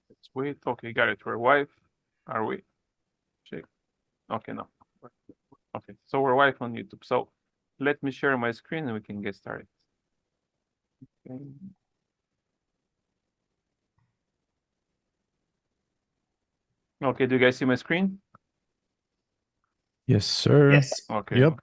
Let's wait. Okay, got it. We're live. Are we? Check. Okay, no. Okay, so we're live on YouTube. So let me share my screen and we can get started. Okay. Okay, do you guys see my screen? Yes, sir. Yes. Okay. Yep.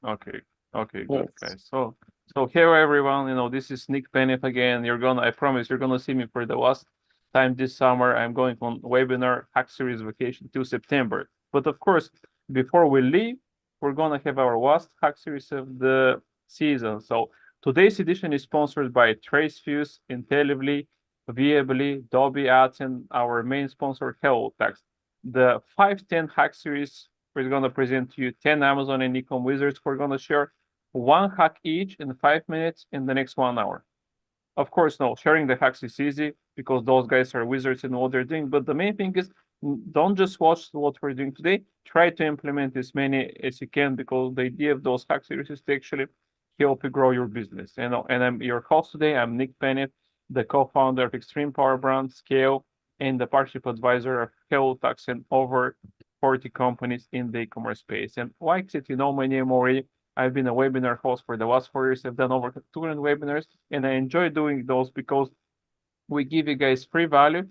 Okay, good guys. So hello everyone. This is Nick Penev again. I promise you're gonna see me for the last time this summer. I'm going on webinar Hack Series vacation till September. But of course, before we leave, we're gonna have our last Hack Series of the season. So today's edition is sponsored by TraceFuse, Intellively, Viably, Dobby Ads, and our main sponsor, HelloTax. The 510 Hack Series, we're going to present to you 10 Amazon and Ecom wizards. We're going to share one hack each in 5 minutes in the next 1 hour. Of course, no, sharing the hacks is easy because those guys are wizards in what they're doing. But the main thing is don't just watch what we're doing today. Try to implement as many as you can because the idea of those hack series is to actually help you grow your business. And I'm your host today. I'm Nick Penev, the co-founder of Extreme Power Brand, Scale, and the partnership advisor of HelloTax and over 40 companies in the e-commerce space. And like it, you know my name already. I've been a webinar host for the last 4 years. I've done over 200 webinars, and I enjoy doing those because we give you guys free value.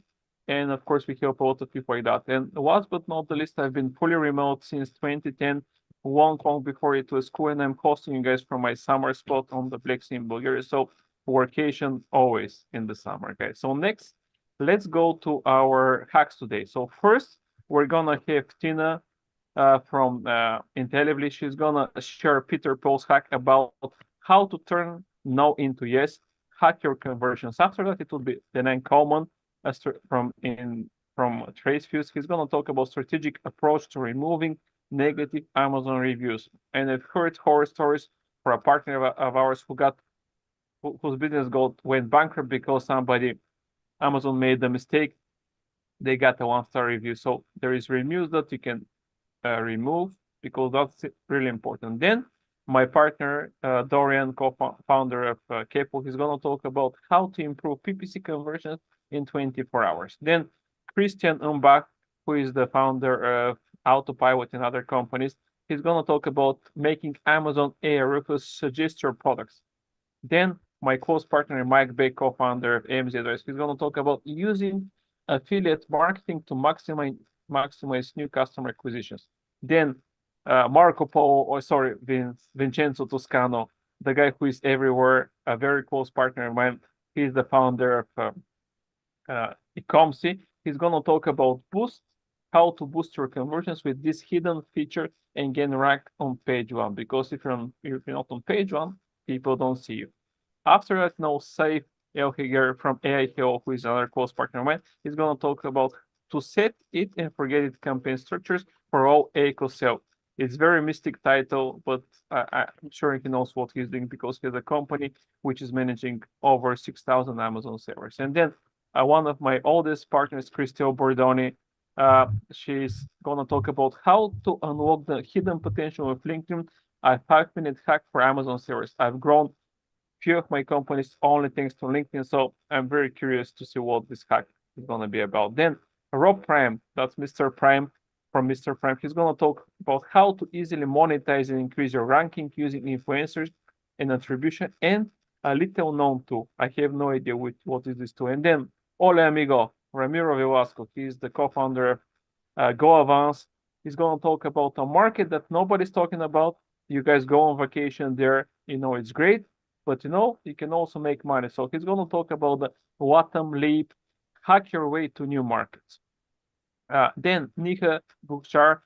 And of course, we help a lot of people like that. And last but not the least, I've been fully remote since 2010, long before it was cool. And I'm hosting you guys from my summer spot on the Black Sea in Bulgaria. So vacation always in the summer, guys. So next, let's go to our hacks today. So first, we're gonna have Tina from Intellively. She's gonna share Peter Paul's hack about how to turn no into yes, hack your conversions. After that, it will be Danan Coleman from TraceFuse. He's gonna talk about strategic approach to removing negative Amazon reviews. And I've heard horror stories for a partner of ours whose business went bankrupt because Amazon made the mistake. They got a 1-star review. So there is reviews that you can remove because that's really important. Then my partner, Dorian, co-founder of Kepo, he's going to talk about how to improve PPC conversions in 24 hours. Then Christian Umbach, who is the founder of Autopilot and other companies, he's going to talk about making Amazon Rufus suggest your products. Then my close partner, Mike Begg, co-founder of AMZ, he's going to talk about using affiliate marketing to maximize new customer acquisitions. Then Vincenzo Toscano, the guy who is everywhere, a very close partner of mine. He's the founder of Ecom. He's going to talk about how to boost your conversions with this hidden feature and get ranked on page 1. Because if you're not on page 1, people don't see you. After that, Saif Elhager from AIKO, who is another close partner of mine, is going to talk about to set it and forget it campaign structures for all ACoS sales. It's very mystic title, but I'm sure he knows what he's doing because he has a company which is managing over 6,000 Amazon sellers. And then one of my oldest partners, Christel Bordoni, she's going to talk about how to unlock the hidden potential of LinkedIn, a 5-minute hack for Amazon sellers. I've grown few of my companies only thanks to LinkedIn, so I'm very curious to see what this hack is going to be about. Then Rob Prime, that's Mr. Prime from Mr. Prime. He's going to talk about how to easily monetize and increase your ranking using influencers and attribution, and a little known tool. I have no idea what is this tool. And then Hola amigo, Ramiro Velasco. He's the co-founder of Go Avance. He's going to talk about a market that nobody's talking about. You guys go on vacation there, it's great, but you can also make money. So he's going to talk about the LATAM leap, hack your way to new markets. Then Neha, Bhuchar,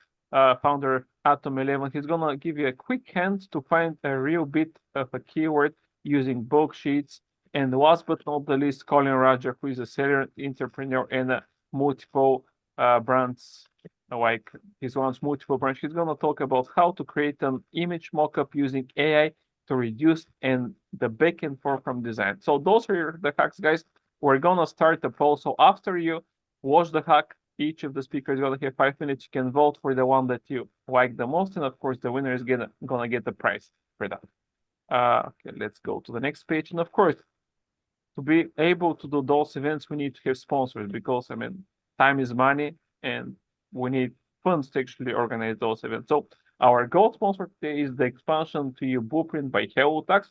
founder of Atom 11, he's going to give you a quick hint to find a real bit of a keyword using bulk sheets. And last but not the least, Colin Raja, who is a serial entrepreneur and multiple brands, like he runs multiple brands. He's going to talk about how to create an image mockup using AI to reduce and the back and forth from design. So those are the hacks, guys. We're going to start the poll. So after you watch the hack, each of the speakers is going to have 5 minutes. You can vote for the one that you like the most. And of course, the winner is going to get the prize for that. Okay, let's go to the next page. And of course, to be able to do those events, we need to have sponsors because, I mean, time is money and we need funds to actually organize those events. So our gold sponsor today is the expansion to EU blueprint by HelloTax.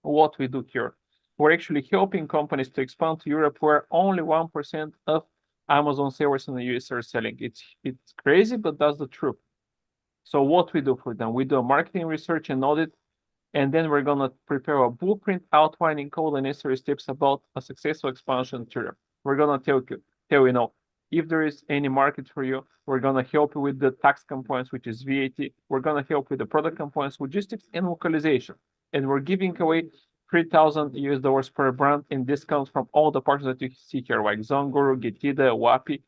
What we do here, we're actually helping companies to expand to Europe where only 1% of Amazon sellers in the US are selling. It's crazy, but that's the truth. So what we do for them, we do a marketing research and audit, and then we're gonna prepare a blueprint outlining all the necessary steps about a successful expansion to Europe. We're gonna tell you, if there is any market for you, we're gonna help you with the tax compliance, which is VAT. We're gonna help with the product compliance, logistics, and localization. And we're giving away $3,000 per brand in discounts from all the partners that you see here, like Zonguru, Getida, Wapi,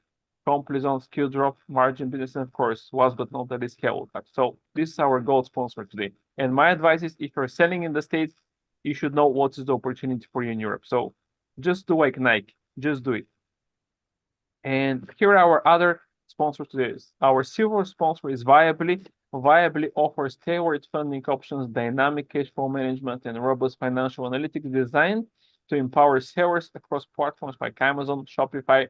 Complizon, Skill Drop, Margin Business, and of course, last but not least, HelloTax. So this is our gold sponsor today. And my advice is, if you're selling in the States, you should know what is the opportunity for you in Europe. So just do like Nike, just do it. And here are our other sponsors today. Our silver sponsor is Viably. Viably offers tailored funding options, dynamic cash flow management, and robust financial analytics designed to empower sellers across platforms like Amazon, Shopify,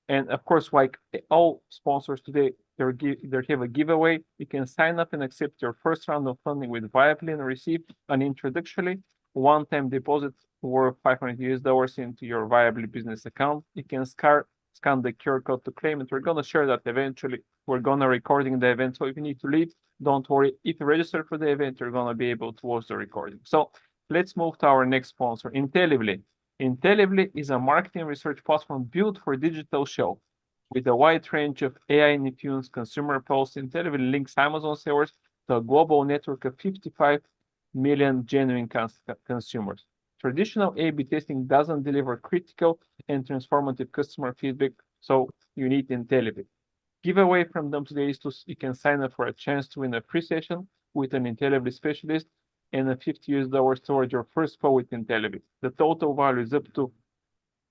and of course, like all sponsors today, they have a giveaway. You can sign up and accept your first round of funding with Viably and receive an introductory one-time deposit worth $500 into your Viably business account. You can scan the QR code to claim it. We're gonna share that eventually. We're gonna recording the event. So if you need to leave, don't worry. If you register for the event, you're gonna be able to watch the recording. So let's move to our next sponsor, Intellibly. Intellibly is a marketing research platform built for digital show. With a wide range of AI-infused consumer posts, Intellibly links Amazon sellers to a global network of 55 million genuine consumers. Traditional A/B testing doesn't deliver critical and transformative customer feedback, so you need Intellibly. Giveaway from them today is you can sign up for a chance to win a free session with an Intellibly specialist and a $50 towards your first call with Intellibly. The total value is up to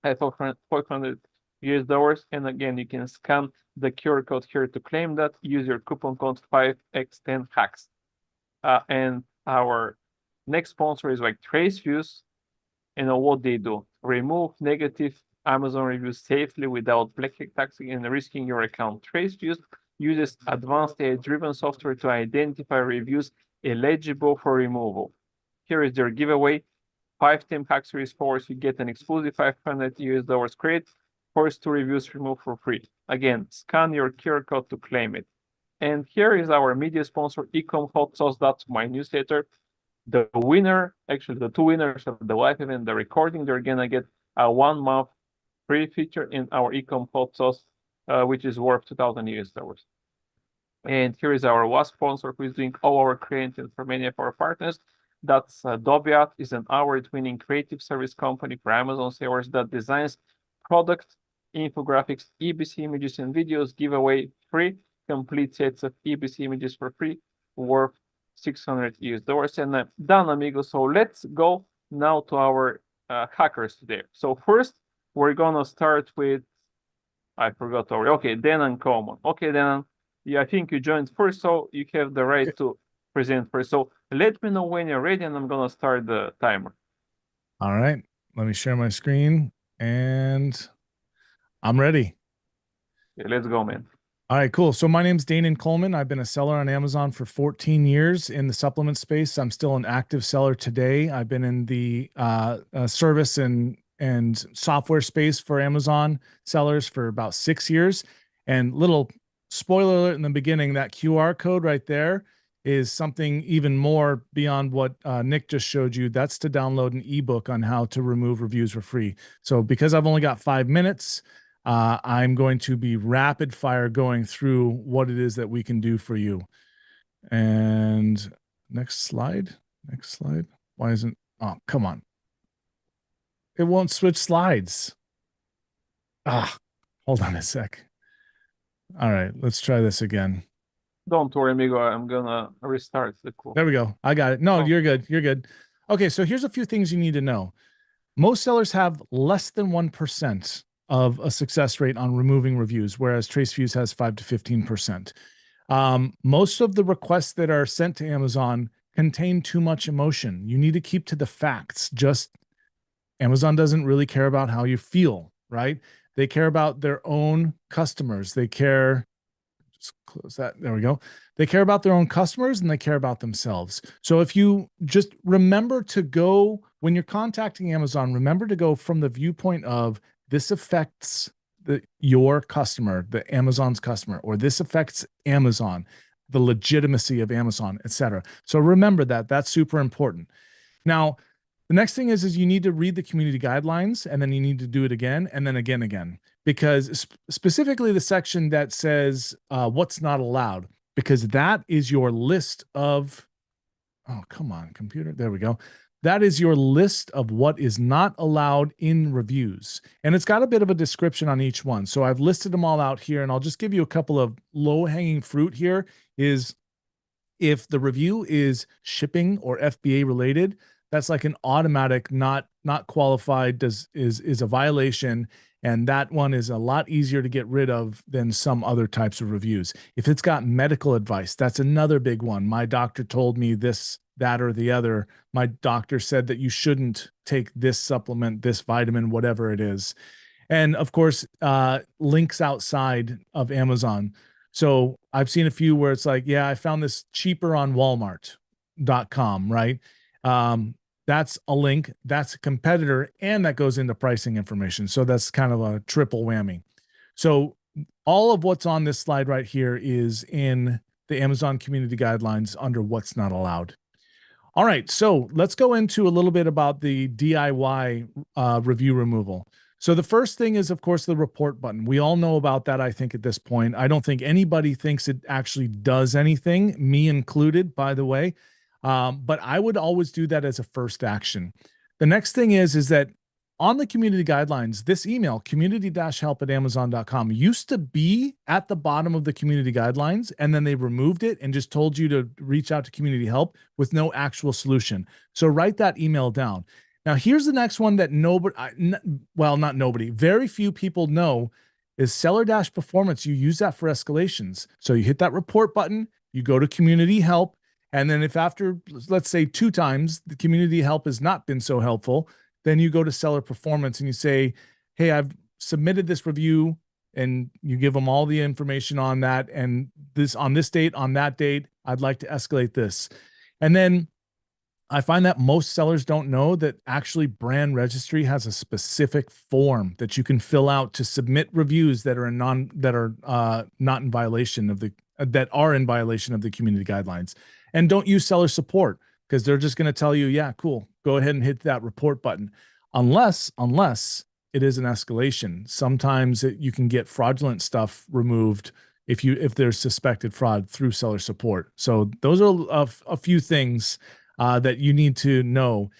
$500. And again, you can scan the QR code here to claim that. Use your coupon code 5x10hacks. And our next sponsor is like TraceViews. And what they do: remove negative Amazon reviews safely without black taxing and risking your account. TraceViews uses advanced AI-driven software to identify reviews eligible for removal. Here is their giveaway. 5 Team Hack Series followers, you get an exclusive $500 credit. First 2 reviews removed for free. Again, scan your QR code to claim it. And here is our media sponsor, Ecom Hot Sauce. That's my newsletter. The winner, actually the 2 winners of the live event, the recording, they're gonna get a 1-month free feature in our Ecom Hot Sauce, which is worth $2,000. And here is our last sponsor, who is doing all our creative for many of our partners. That's Dobiat, is an award-winning creative service company for Amazon sellers that designs product infographics, EBC images, and videos. Give away free complete sets of EBC images for free, worth $600. And done, amigos. So let's go now to our hackers today. So first, we're gonna start with, I forgot already. Okay, Danan Coleman. Okay, Danan, yeah, I think you joined first, so you have the right to present first. So let me know when you're ready, and I'm gonna start the timer. All right, let me share my screen, and I'm ready. Okay, let's go, man. All right, cool. So my name's Danan Coleman. I've been a seller on Amazon for 14 years in the supplement space. I'm still an active seller today. I've been in the service and software space for Amazon sellers for about 6 years. And little spoiler alert in the beginning, that QR code right there is something even more beyond what Nick just showed you. That's to download an ebook on how to remove reviews for free. So because I've only got 5 minutes, I'm going to be rapid fire going through what it is that we can do for you. And next slide. Why isn't, oh, come on. It won't switch slides. Hold on a sec. All right, let's try this again. Don't worry, amigo. I'm gonna restart the call. There we go. I got it. No, You're good. You're good. Okay, so here's a few things you need to know. Most sellers have less than 1% of a success rate on removing reviews, whereas TraceViews has 5 to 15%. Most of the requests that are sent to Amazon contain too much emotion. You need to keep to the facts. Just Amazon doesn't really care about how you feel, right? They care about their own customers. They care, just close that. There we go. They care about their own customers and they care about themselves. So if you just remember to go, when you're contacting Amazon, remember to go from the viewpoint of this affects your customer, the Amazon's customer, or this affects Amazon, the legitimacy of Amazon, etc. So remember that. That's super important. Now, the next thing is you need to read the community guidelines, and then you need to do it again, and then again, because specifically the section that says what's not allowed, because that is your list of, oh, come on, computer. There we go. That is your list of what is not allowed in reviews. And it's got a bit of a description on each one. So I've listed them all out here, and I'll just give you a couple of low-hanging fruit here is if the review is shipping or FBA related, that's like an automatic not qualified is a violation, and that one is a lot easier to get rid of than some other types of reviews. If it's got medical advice, that's another big one. My doctor told me this, that, or the other. My doctor said that you shouldn't take this supplement, this vitamin, whatever it is. And of course, links outside of Amazon. So I've seen a few where it's like, yeah, I found this cheaper on Walmart.com, right? That's a link, that's a competitor, and that goes into pricing information. So that's kind of a triple whammy. So all of what's on this slide right here is in the Amazon community guidelines under what's not allowed. All right, so let's go into a little bit about the DIY review removal. So the first thing is, of course, the report button. We all know about that, I think, at this point. I don't think anybody thinks it actually does anything, me included, by the way. But I would always do that as a first action. The next thing is that on the community guidelines, this email, community-help@amazon.com, used to be at the bottom of the community guidelines, and then they removed it and just told you to reach out to community help with no actual solution. So write that email down. Now, here's the next one that not nobody, very few people know is seller-performance. You use that for escalations. So you hit that report button, you go to community help, and then if after, let's say 2 times, the community help has not been so helpful, then you go to seller performance and you say, hey, I've submitted this review, and you give them all the information on that. And this on this date, on that date, I'd like to escalate this. And then I find that most sellers don't know that actually brand registry has a specific form that you can fill out to submit reviews that are not in violation of that are in violation of the community guidelines. And don't use seller support, because they're just going to tell you, yeah, cool, go ahead and hit that report button. Unless it is an escalation. Sometimes you can get fraudulent stuff removed if there's suspected fraud through seller support. So those are a few things that you need to know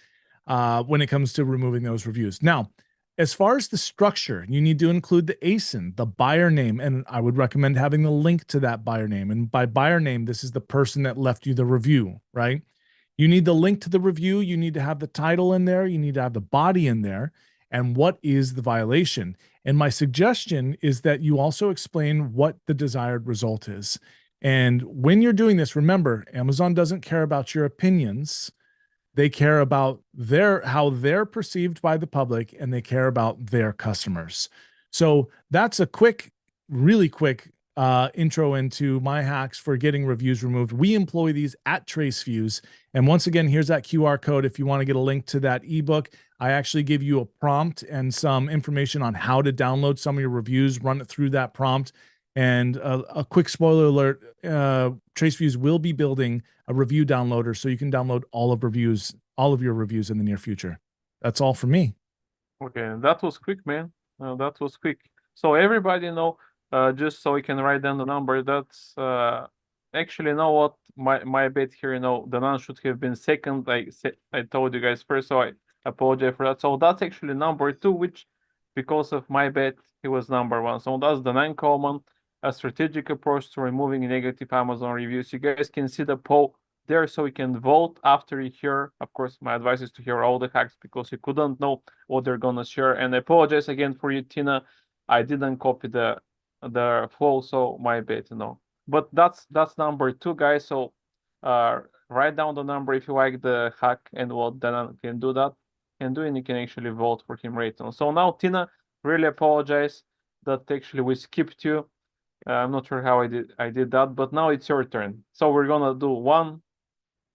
when it comes to removing those reviews. Now, as far as the structure, you need to include the ASIN, the buyer name, and I would recommend having the link to that buyer name. And by buyer name, this is the person that left you the review, right? You need the link to the review. You need to have the title in there. You need to have the body in there. And what is the violation? And my suggestion is that you also explain what the desired result is. And when you're doing this, remember, Amazon doesn't care about your opinions. They care about how they're perceived by the public, and they care about their customers. So that's a really quick intro into my hacks for getting reviews removed. We employ these at TraceViews. And once again, here's that QR code. If you want to get a link to that ebook, I actually give you a prompt and some information on how to download some of your reviews, run it through that prompt. And a quick spoiler alert, TraceViews will be building a review downloader so you can download all of your reviews in the near future. That's all for me. Okay, that was quick, man. That was quick. So everybody know, just so we can write down the number, that's actually, you know what, my bet here, Danan should have been second. I told you guys first, so I apologize for that. So that's actually number 2, which because of my bet, he was number 1. So that's Danan Coleman, a strategic approach to removing negative Amazon reviews. You guys can see the poll there, so you can vote after you hear. Of course, my advice is to hear all the hacks, because you couldn't know what they're gonna share. And I apologize again for you, Tina. I didn't copy the poll, so my bad, But that's number 2, guys. So write down the number if you like the hack and what Danan can do that and you can actually vote for him right now. So now, Tina, really apologize that actually we skipped you. I'm not sure how I did that, but now it's your turn. So we're gonna do one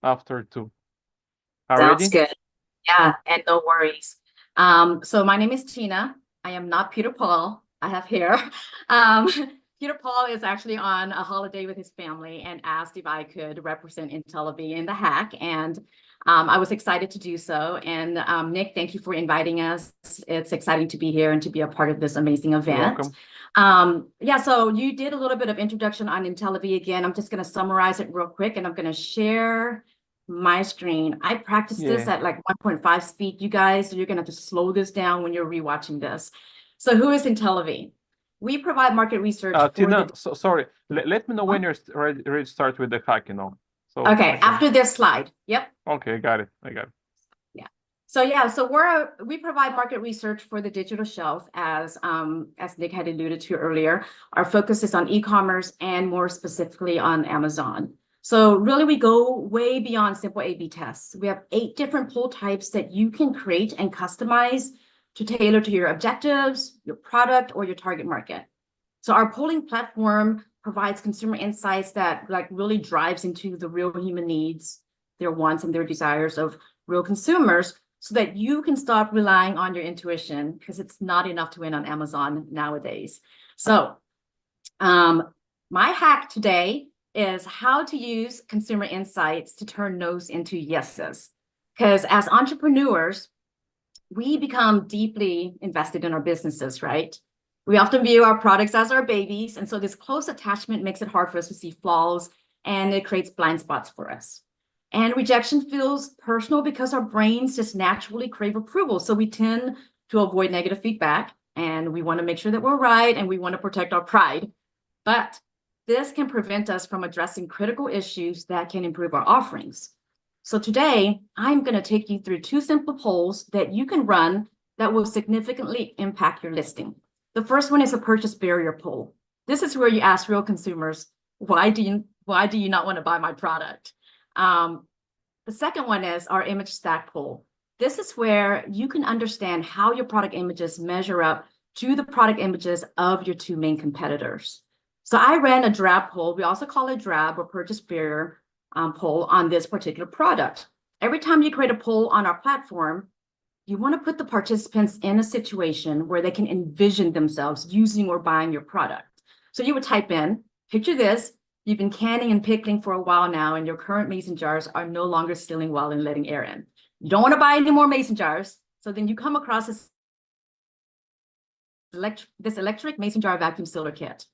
after two. Are Sounds ready? good. Yeah, and no worries. So my name is Tina. I am not Peter Paul. I have hair. Peter Paul is actually on a holiday with his family and asked if I could represent IntelliV in the hack. And I was excited to do so. And Nick, thank you for inviting us. It's exciting to be here and to be a part of this amazing event. You're welcome. Yeah, so you did a little bit of introduction on IntelliV again. I'm just going to summarize it real quick, and I'm going to share my screen. I practiced this at like 1.5 speed, you guys, so you're going to have to slow this down when you're rewatching this. So who is IntelliV? We provide market research. Tina, sorry. Let me know when you're ready to start with the hack, So okay, after this slide. Yep. Okay, got it. I got it. Yeah. So we provide market research for the digital shelf, as Nick had alluded to earlier. Our focus is on e-commerce and more specifically on Amazon. So really, we go way beyond simple A/B tests. We have 8 different poll types that you can create and customize to tailor to your objectives, your product, or your target market. So our polling platform provides consumer insights that like really drives into the real human needs, their wants and their desires of real consumers, so that you can stop relying on your intuition, because it's not enough to win on Amazon nowadays. So my hack today is how to use consumer insights to turn no's into yeses. Because as entrepreneurs, we become deeply invested in our businesses, right? We often view our products as our babies. And so this close attachment makes it hard for us to see flaws, and it creates blind spots for us. And rejection feels personal because our brains just naturally crave approval. So we tend to avoid negative feedback, and we want to make sure that we're right, and we want to protect our pride. But this can prevent us from addressing critical issues that can improve our offerings. So today, I'm going to take you through 2 simple polls that you can run that will significantly impact your listing. The first one is a purchase barrier poll. This is where you ask real consumers, why do you not want to buy my product? The second one is our image stack poll. This is where you can understand how your product images measure up to the product images of your 2 main competitors. So I ran a drab poll. We also call it drab or purchase barrier poll on this particular product. Every time you create a poll on our platform, you want to put the participants in a situation where they can envision themselves using or buying your product. So you would type in, picture this, you've been canning and pickling for a while now, and your current mason jars are no longer sealing well and letting air in. You don't want to buy any more mason jars. So then you come across this electric mason jar vacuum sealer kit.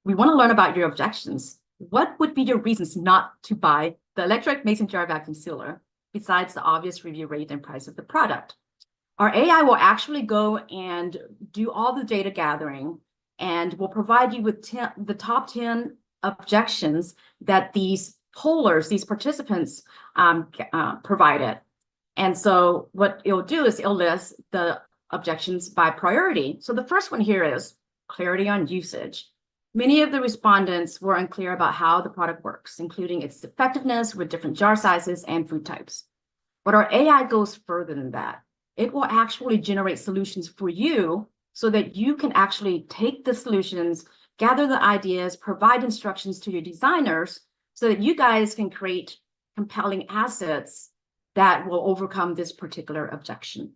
We want to learn about your objections. What would be your reasons not to buy the electric mason jar vacuum sealer, besides the obvious review rate and price of the product? Our AI will actually go and do all the data gathering, and will provide you with the top 10 objections that these pollers, these participants provided. And so what it'll do is it'll list the objections by priority. So the first one here is clarity on usage. Many of the respondents were unclear about how the product works, including its effectiveness with different jar sizes and food types. But our AI goes further than that. It will actually generate solutions for you so that you can actually take the solutions, gather the ideas, provide instructions to your designers so that you guys can create compelling assets that will overcome this particular objection.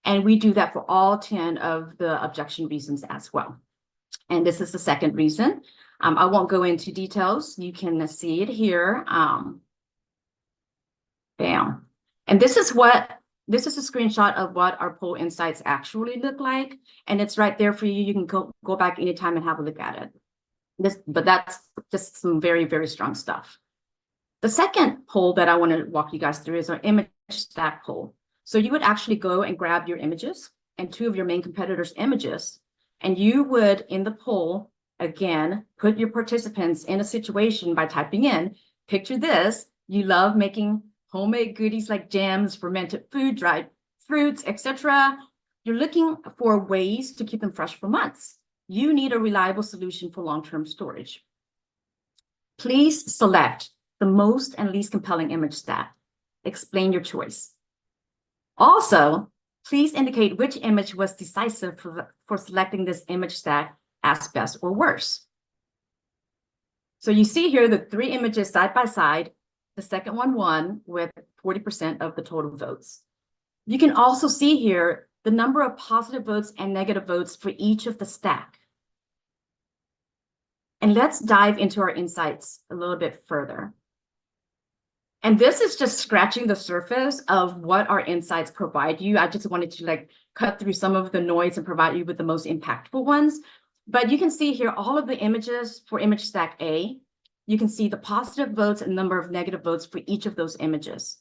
And we do that for all 10 of the objection reasons as well. And this is the second reason. I won't go into details. You can see it here. Bam. And this is a screenshot of what our poll insights actually look like. And it's right there for you. You can go back anytime and have a look at it. But that's just some very, very strong stuff. The second poll that I want to walk you guys through is our image stack poll. So you would actually go and grab your images and 2 of your main competitors' images, and you would, in the poll, again, put your participants in a situation by typing in, picture this, you love making homemade goodies like jams, fermented food, dried fruits, etc. You're looking for ways to keep them fresh for months. You need a reliable solution for long-term storage. Please select the most and least compelling image stack. Explain your choice. Also, please indicate which image was decisive for selecting this image stack as best or worse. So you see here the 3 images side by side. The second one won with 40% of the total votes. You can also see here the number of positive votes and negative votes for each of the stack. And let's dive into our insights a little bit further. And this is just scratching the surface of what our insights provide you. I just wanted to cut through some of the noise and provide you with the most impactful ones. But you can see here all of the images for image stack A. You can see the positive votes and number of negative votes for each of those images.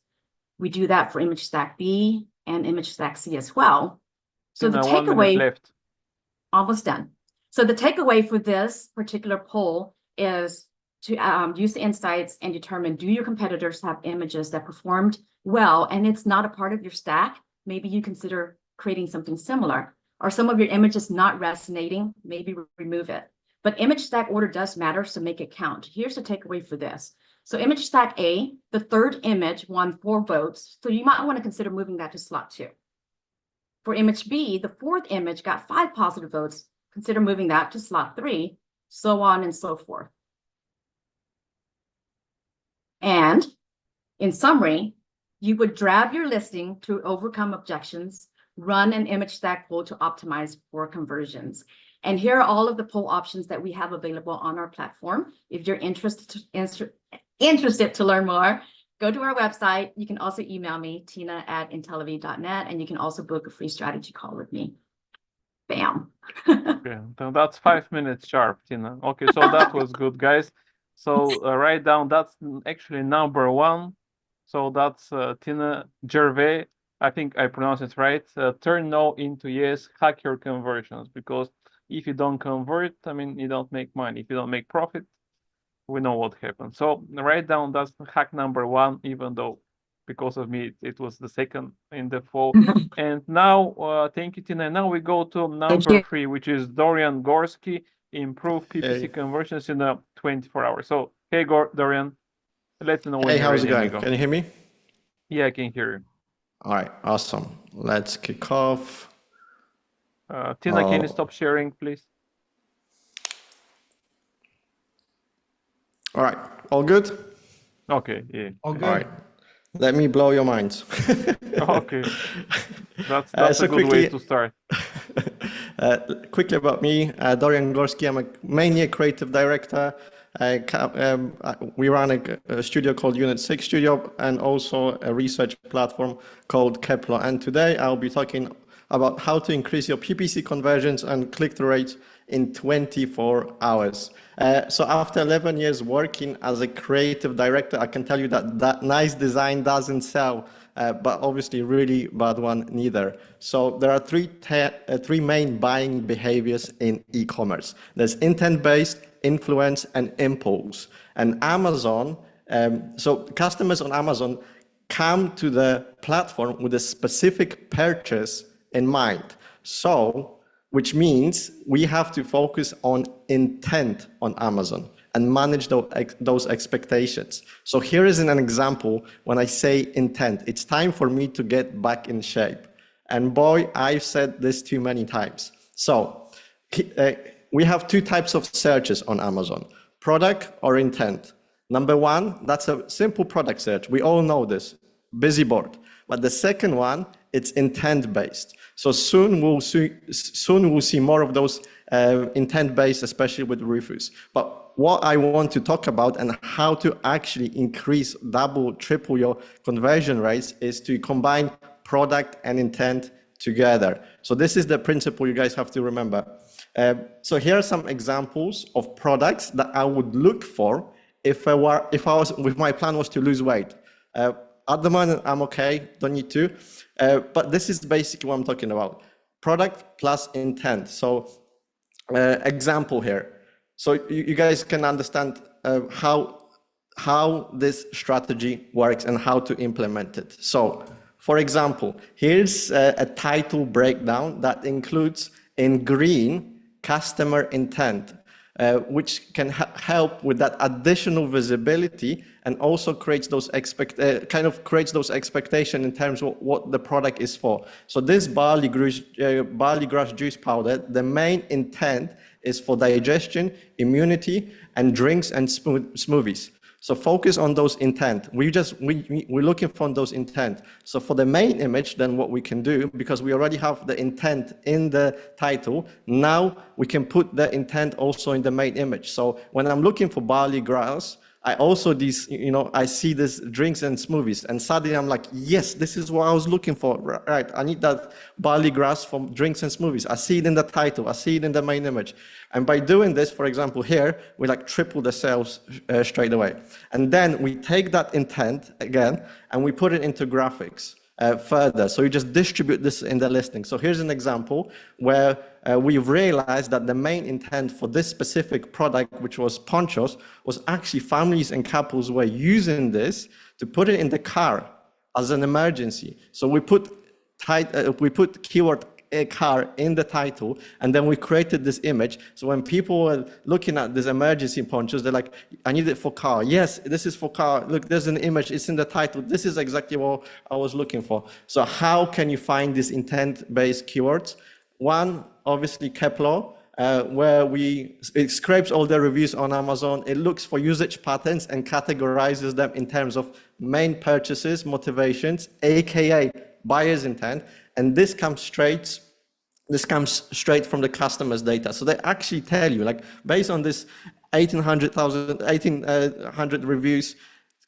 We do that for image stack B and image stack C as well. So the takeaway, almost done. So the takeaway for this particular poll is to use the insights and determine, do your competitors have images that performed well and it's not a part of your stack? Maybe you consider creating something similar. Are some of your images not resonating? Maybe remove it. But image stack order does matter, so make it count. Here's the takeaway for this. So image stack A, the third image won 4 votes. So you might want to consider moving that to slot 2. For image B, the 4th image got 5 positive votes. Consider moving that to slot 3, so on and so forth. And in summary, you would drab your listing to overcome objections, run an image stack poll to optimize for conversions. And here are all of the poll options that we have available on our platform. If you're interested to learn more, go to our website. You can also email me, tina@intelliv.net, and you can also book a free strategy call with me. Bam. Okay, so that's 5 minutes sharp, Tina. Okay, so that was good, guys. So write down, that's actually number 1. So that's Tina Gervais. I think I pronounced it right. Turn no into yes, hack your conversions, because if you don't convert, I mean, you don't make money. If you don't make profit, we know what happens. So write down that's hack number 1, even though because of me, it was the second in the fall. And now, thank you, Tina. Now we go to number 3, which is Dorian Gorski, improve PPC conversions in 24 hours. So, hey, Dorian, let me know when you're how's it ready, going? Can you hear me? Yeah, I can hear you. All right, awesome. Let's kick off. Tina, can you stop sharing, please? All right, all good? Okay, yeah. All good. All right, let me blow your minds. Okay, that's a good way to start. Quickly about me, Dorian Gorski. I'm mainly a creative director. We run a studio called Unit 6 Studio and also a research platform called Kepler. And today I'll be talking about how to increase your PPC conversions and click-through rates in 24 hours. So after 11 years working as a creative director, I can tell you that nice design doesn't sell, but obviously really bad one neither. So there are three main buying behaviors in e-commerce. There's intent-based, influence, and impulse. And Amazon, so customers on Amazon come to the platform with a specific purchase in mind. So, which means we have to focus on intent on Amazon and manage those expectations. So here is an example when I say intent. It's time for me to get back in shape. And boy, I've said this too many times. So we have 2 types of searches on Amazon, product or intent. Number 1, that's a simple product search. We all know this, busy board. But the second one, it's intent-based. So soon we'll see more of those intent-based, especially with Rufus. But what I want to talk about and how to actually increase, double, triple your conversion rates is to combine product and intent together. So this is the principle you guys have to remember. So here are some examples of products that I would look for if my plan was to lose weight. At the moment, I'm okay, don't need to. But this is basically what I'm talking about. Product plus intent. So example here. So you guys can understand how this strategy works and how to implement it. So for example, here's a title breakdown that includes in green customer intent, which can help with that additional visibility and also creates those creates those expectations in terms of what the product is for. So this barley grass juice powder, the main intent is for digestion, immunity, and drinks and smoothies. So focus on those intent. We're looking for those intent. So for the main image, then what we can do, because we already have the intent in the title, now we can put the intent also in the main image. So when I'm looking for barley grass, I also I see this drinks and smoothies, and suddenly I'm like, yes, this is what I was looking for. Right, I need that barley grass from drinks and smoothies. I see it in the title, I see it in the main image. And by doing this, for example, here, we like triple the sales straight away. And then we take that intent again, and we put it into graphics further. So you just distribute this in the listing. So here's an example where we've realized that the main intent for this specific product, which was ponchos, was actually families and couples were using this to put it in the car as an emergency. So we put keyword car in the title, and then we created this image. So when people were looking at this emergency ponchos, they're like, I need it for car. Yes, this is for car. Look, there's an image, it's in the title. This is exactly what I was looking for. So how can you find these intent-based keywords? One, obviously Kepler, where it scrapes all the reviews on Amazon. It looks for usage patterns and categorizes them in terms of main purchases, motivations, AKA buyer's intent. And this comes straight from the customer's data. So they actually tell you, like, based on this 1,800 reviews,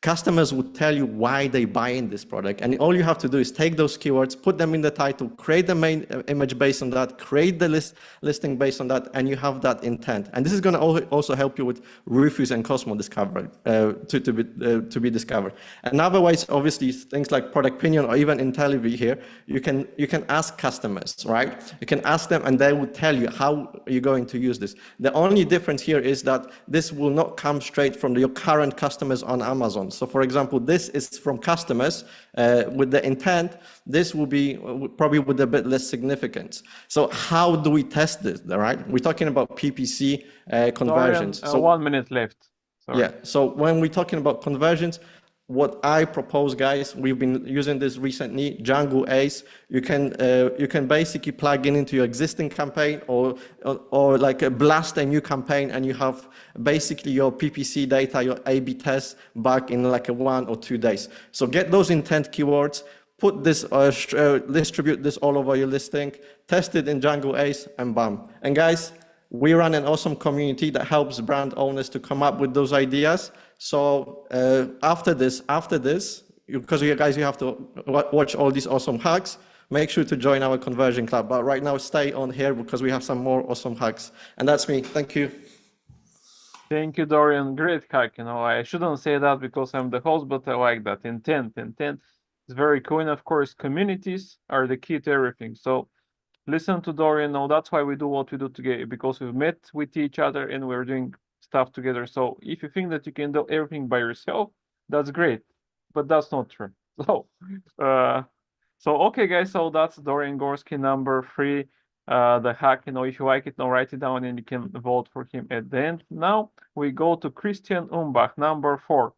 customers would tell you why they buy in this product. And all you have to do is take those keywords, put them in the title, create the main image based on that, create the listing based on that, and you have that intent. And this is going to also help you with Rufus and Cosmo discovery to be discovered. Another way is obviously things like product opinion or even IntelliV here. You can ask customers, right? You can ask them and they will tell you how you're going to use this. The only difference here is that this will not come straight from your current customers on Amazon. So for example, this is from customers with the intent. This will be probably with a bit less significance. So how do we test this, right? We're talking about PPC conversions. Dorian, 1 minute left. Sorry. Yeah, so when we're talking about conversions, what I propose, guys, we've been using this recently, Django Ace. You can basically plug in into your existing campaign or like blast a new campaign, and you have basically your PPC data, your A/B test back in like 1 or 2 days. So get those intent keywords, put this, distribute this all over your listing, test it in Django Ace, and bam. And guys, we run an awesome community that helps brand owners to come up with those ideas. So after this, because you guys, you have to watch all these awesome hacks, make sure to join our conversion club. But right now, stay on here because we have some more awesome hacks. And that's me. Thank you. Thank you, Dorian. Great hack. I shouldn't say that because I'm the host, but I like that. Intent is very cool. And of course, communities are the key to everything. So listen to Dorian. That's why we do what we do together, because we've met with each other and we're doing stuff together. So if you think that you can do everything by yourself, that's great, but that's not true. So okay, guys. So that's Dorian Gorski number 3, the hack. If you like it, write it down and you can vote for him at the end. Now we go to Christian Umbach, number 4.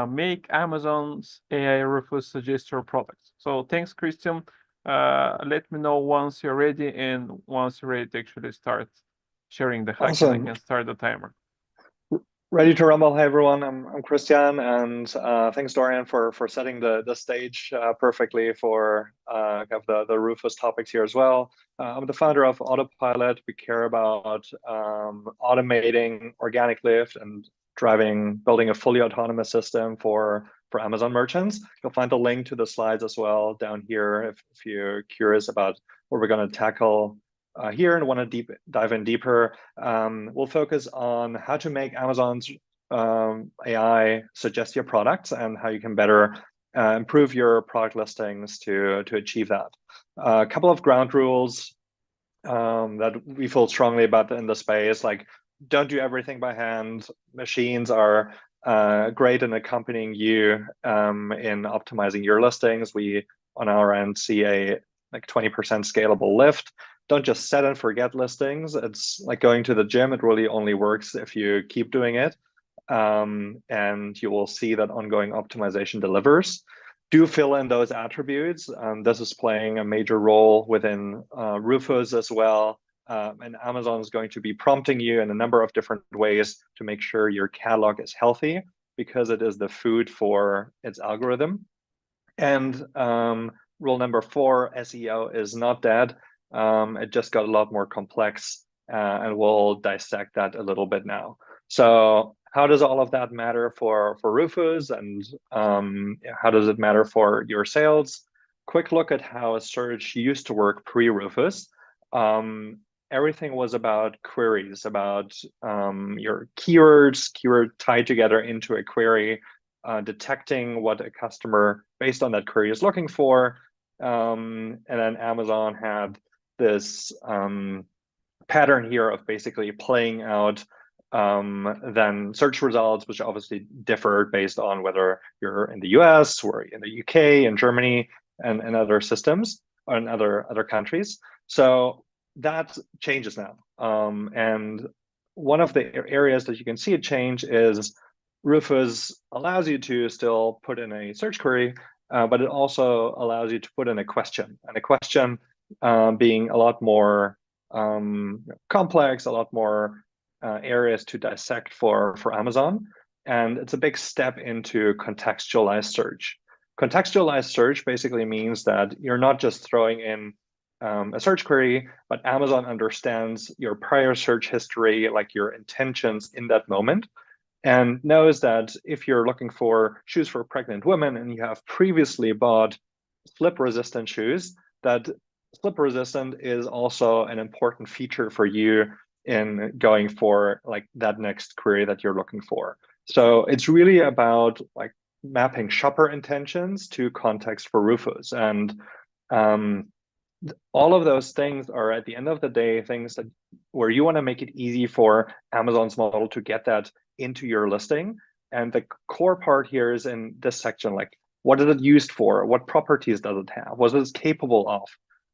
Make Amazon's AI Rufus suggest your products. So thanks, Christian. Let me know once you're ready, and once you're ready to actually start sharing the hack. Awesome. And I can start the timer. Ready to rumble. Hi everyone, I'm Christian, and thanks Dorian for setting the stage perfectly for the Rufus topics here as well. I'm the founder of Autopilot. We care about automating organic lift and building a fully autonomous system for Amazon merchants. You'll find the link to the slides as well down here if you're curious about what we're going to tackle here and want to dive in deeper. We'll focus on how to make Amazon's AI suggest your products and how you can better improve your product listings to achieve that. A couple of ground rules that we feel strongly about in the space, like don't do everything by hand. Machines are great in accompanying you in optimizing your listings. We, on our end, see a 20% scalable lift. Don't just set and forget listings. It's like going to the gym. It really only works if you keep doing it. and you will see that ongoing optimization delivers. Do fill in those attributes. This is playing a major role within Rufus as well. And Amazon is going to be prompting you in a number of different ways to make sure your catalog is healthy, because it is the food for its algorithm. And rule number 4, SEO is not dead. It just got a lot more complex, and we'll dissect that a little bit now. So how does all of that matter for Rufus, and how does it matter for your sales? Quick look at how a search used to work pre-Rufus. Everything was about queries, about your keyword tied together into a query, detecting what a customer based on that query is looking for. And then Amazon had this pattern here of basically playing out then search results, which obviously differ based on whether you're in the US or in the UK and Germany and other systems or in other countries. So that changes now. And one of the areas that you can see a change is Rufus allows you to still put in a search query, but it also allows you to put in a question, and a question being a lot more complex, a lot more areas to dissect for Amazon. And it's a big step into contextualized search. Contextualized search basically means that you're not just throwing in a search query, but Amazon understands your prior search history, like your intentions in that moment, and knows that if you're looking for shoes for pregnant women and you have previously bought slip-resistant shoes, that slip-resistant is also an important feature for you in going for like that next query that you're looking for. So it's really about like mapping shopper intentions to context for Rufus. And all of those things are, at the end of the day, things that where you want to make it easy for Amazon's model to get that into your listing. And the core part here is in this section, like what is it used for? What properties does it have? What is it capable of?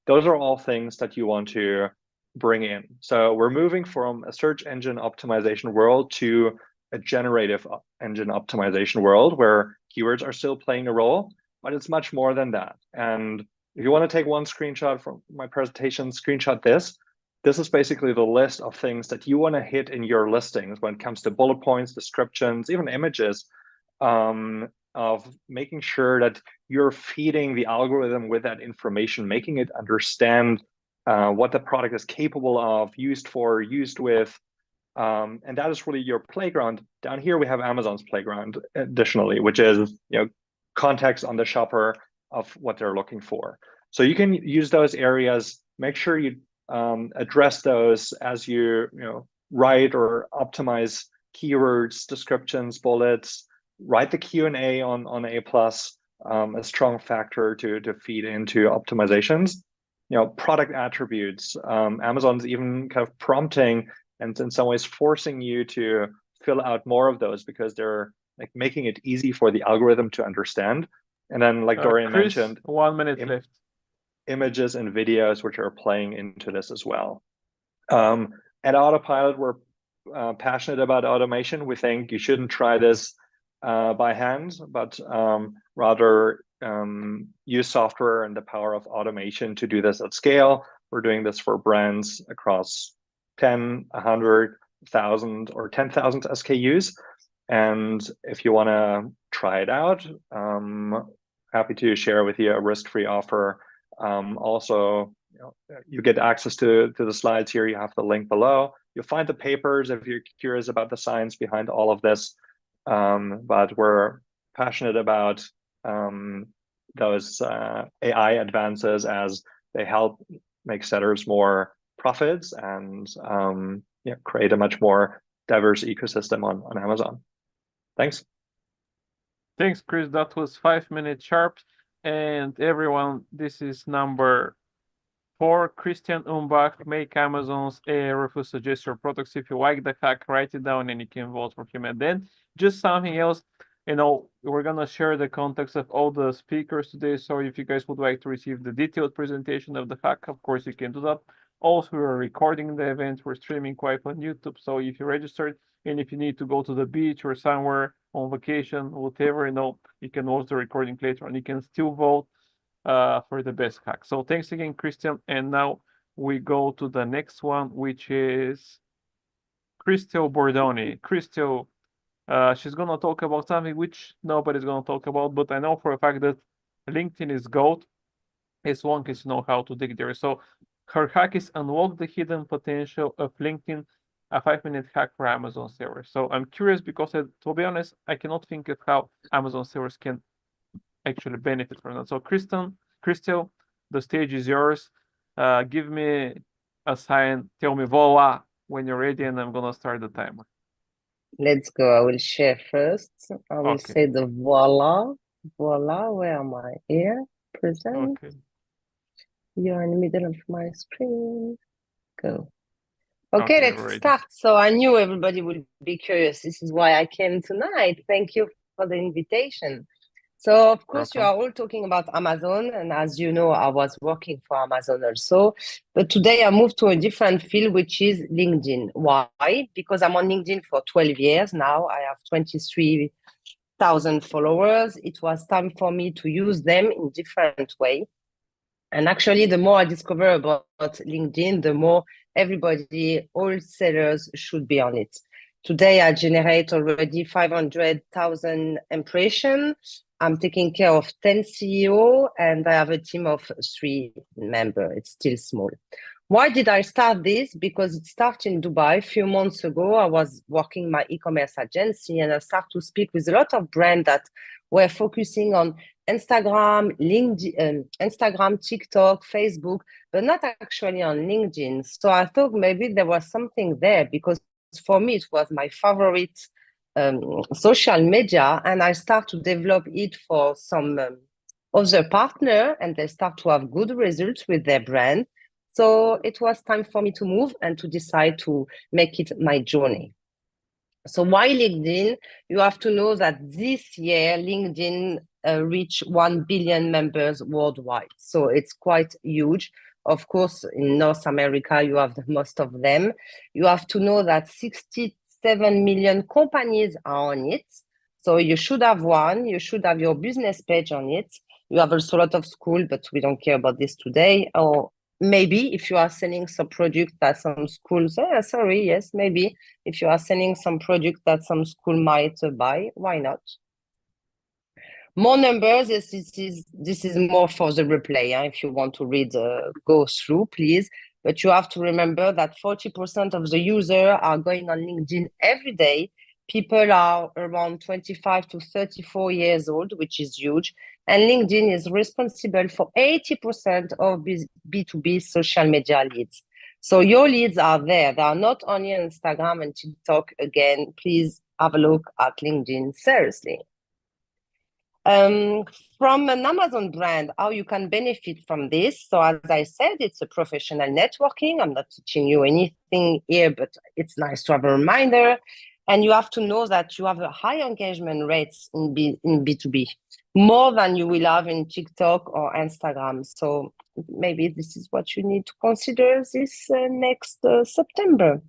Those are all things that you want to bring in. So we're moving from a search engine optimization world to a generative engine optimization world where keywords are still playing a role, but it's much more than that. And if you want to take one screenshot from my presentation, screenshot this. This is basically the list of things that you want to hit in your listings when it comes to bullet points, descriptions, even images, of making sure that you're feeding the algorithm with that information, making it understand what the product is capable of, used for, used with. And that is really your playground. Down here, we have Amazon's playground additionally, which is context on the shopper of what they're looking for. So you can use those areas, make sure you address those as you write or optimize keywords, descriptions, bullets, write the Q&A on A+, a strong factor to feed into optimizations. Product attributes, Amazon's even kind of prompting and in some ways forcing you to fill out more of those because they're like making it easy for the algorithm to understand. And then like Dorian Chris, mentioned, 1 minute left. Images and videos, which are playing into this as well. At Autopilot, we're passionate about automation. We think you shouldn't try this by hand, but rather use software and the power of automation to do this at scale. We're doing this for brands across 10, 100, 1,000, or 10,000 SKUs. And if you want to try it out, happy to share with you a risk-free offer. Also, you get access to the slides here. You have the link below. You'll find the papers if you're curious about the science behind all of this. But we're passionate about those AI advances as they help make sellers more profits and create a much more diverse ecosystem on Amazon. Thanks. Thanks, Chris. That was 5 minutes sharp. And everyone, this is number 4. Christian Umbach, make Amazon's AI Rufus suggest your products. If you like the hack, write it down and you can vote for him. And then just something else, we're gonna share the context of all the speakers today. So if you guys would like to receive the detailed presentation of the hack, of course you can do that. Also, we're recording the event. We're streaming quite on YouTube. So if you registered and if you need to go to the beach or somewhere on vacation, whatever, you can watch the recording later and you can still vote for the best hack. So thanks again, Christian. And now we go to the next one, which is Christel Bordoni. Christel, she's gonna talk about something which nobody's gonna talk about, but I know for a fact that LinkedIn is GOAT as long as you know how to dig there. So her hack is unlock the hidden potential of LinkedIn, a 5-minute hack for Amazon servers. So I'm curious because to be honest, I cannot think of how Amazon servers can actually benefit from that. So Christel, the stage is yours. Give me a sign, tell me voila when you're ready, and I'm gonna start the timer. Let's go. I will share first. I will Okay. say the voila. Voila, where am I? Here, present. Okay. You're in the middle of my screen. Go. Okay, we're let's ready. start. So I knew everybody would be curious. This is why I came tonight. Thank you for the invitation. So of course you are all talking about Amazon, and as you know, I was working for Amazon also. But today I moved to a different field, which is LinkedIn. Why? Because I'm on LinkedIn for 12 years now. I have 23,000 followers. It was time for me to use them in different way. And actually, the more I discover about LinkedIn, the more everybody, all sellers should be on it. Today, I generate already 500,000 impressions. I'm taking care of 10 CEO, and I have a team of 3 members. It's still small. Why did I start this? Because it started in Dubai a few months ago. I was working my e-commerce agency, and I started to speak with a lot of brands that were focusing on Instagram, LinkedIn, Instagram, TikTok, Facebook, but not actually on LinkedIn. So I thought maybe there was something there, because for me, it was my favorite social media, and I start to develop it for some other partner, and they start to have good results with their brand. So it was time for me to move and to decide to make it my journey. So why LinkedIn? You have to know that this year, LinkedIn reached 1 billion members worldwide. So it's quite huge. Of course, in North America, you have the most of them. You have to know that 67 million companies are on it. So you should have one. You should have your business page on it. You have also a lot of school, but we don't care about this today. Or maybe if you are selling some product that some schools, maybe if you are selling some product that some school might buy, why not? More numbers, this is more for the replay. If you want to read, go through, please. But you have to remember that 40% of the users are going on LinkedIn every day. People are around 25 to 34 years old, which is huge. And LinkedIn is responsible for 80% of B2B social media leads. So your leads are there. They are not only on Instagram and TikTok. Again, please have a look at LinkedIn seriously. From an Amazon brand, how you can benefit from this. So as I said, it's a professional networking. I'm not teaching you anything here, but it's nice to have a reminder. And you have to know that you have a high engagement rates in B2B, more than you will have in TikTok or Instagram. So maybe this is what you need to consider this next September.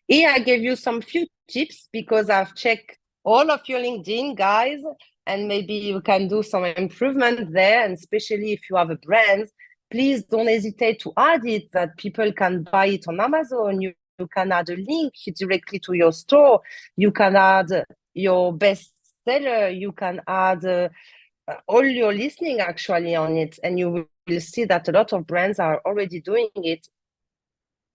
Here I gave you some few tips because I've checked all of your LinkedIn, guys, and maybe you can do some improvement there. And especially if you have a brand, please don't hesitate to add it, that people can buy it on Amazon. You can add a link directly to your store. You can add your best seller. You can add all your listening actually on it. And you will see that a lot of brands are already doing it.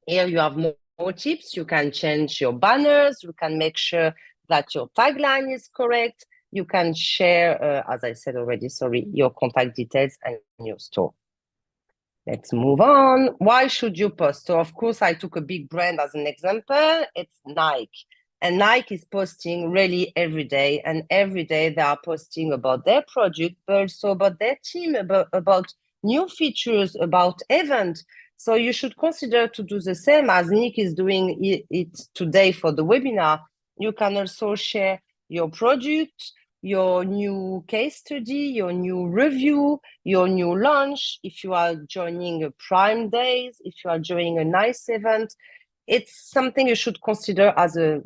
Here you have more tips. You can change your banners. You can make sure that your tagline is correct. You can share, as I said already, your contact details and your store. Let's move on. Why should you post? So of course, I took a big brand as an example. It's Nike. And Nike is posting really every day. And every day they are posting about their product, but also about their team, about new features, about events. So you should consider to do the same as Nick is doing it today for the webinar. You can also share your product your new case study, your new review, your new launch, if you are joining a Prime Days, if you are joining a nice event, it's something you should consider as a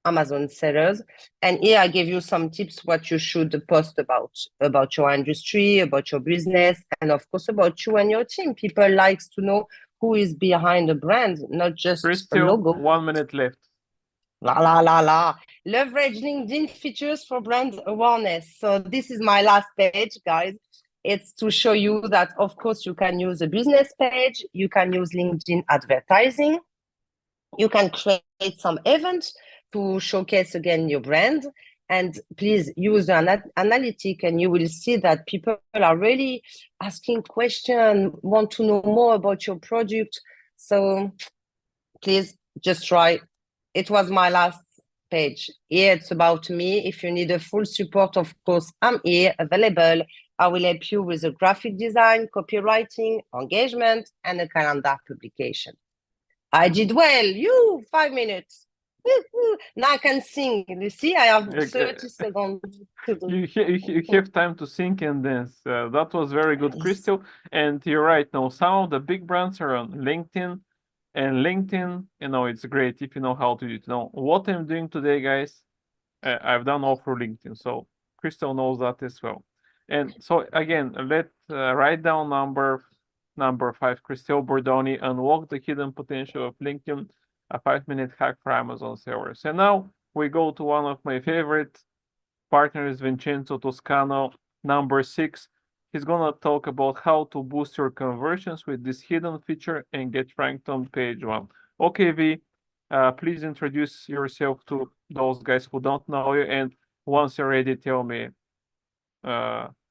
Amazon sellers. And here I gave you some tips what you should post about your industry, about your business, and of course about you and your team. People likes to know who is behind the brand, not just a Christel, logo. 1 minute left. La la la la. Leverage LinkedIn features for brand awareness. So this is my last page, guys. It's to show you that, of course, you can use a business page, you can use LinkedIn advertising, you can create some events to showcase again your brand. And please use an analytic, and you will see that people are really asking questions, want to know more about your product. So please just try. It was my last page. Here it's about me. If you need a full support, of course, I'm here, available. I will help you with the graphic design, copywriting, engagement, and a calendar publication. I did well. 5 minutes. Now I can sing. You see, I have 30 seconds to do. You have time to think and dance. That was very good, Christel. And you're right. Now, some of the big brands are on LinkedIn. And LinkedIn, it's great if you know how to do it. What I'm doing today, guys, I've done all through LinkedIn. So Christel knows that as well. And so again, let's write down number 5, Christel Bordoni, unlock the hidden potential of LinkedIn, a 5-minute hack for Amazon sellers. And now we go to one of my favorite partners, Vincenzo Toscano, number 6. He's gonna talk about how to boost your conversions with this hidden feature and get ranked on page 1. Okay, V, please introduce yourself to those guys who don't know you, and once you're ready, tell me,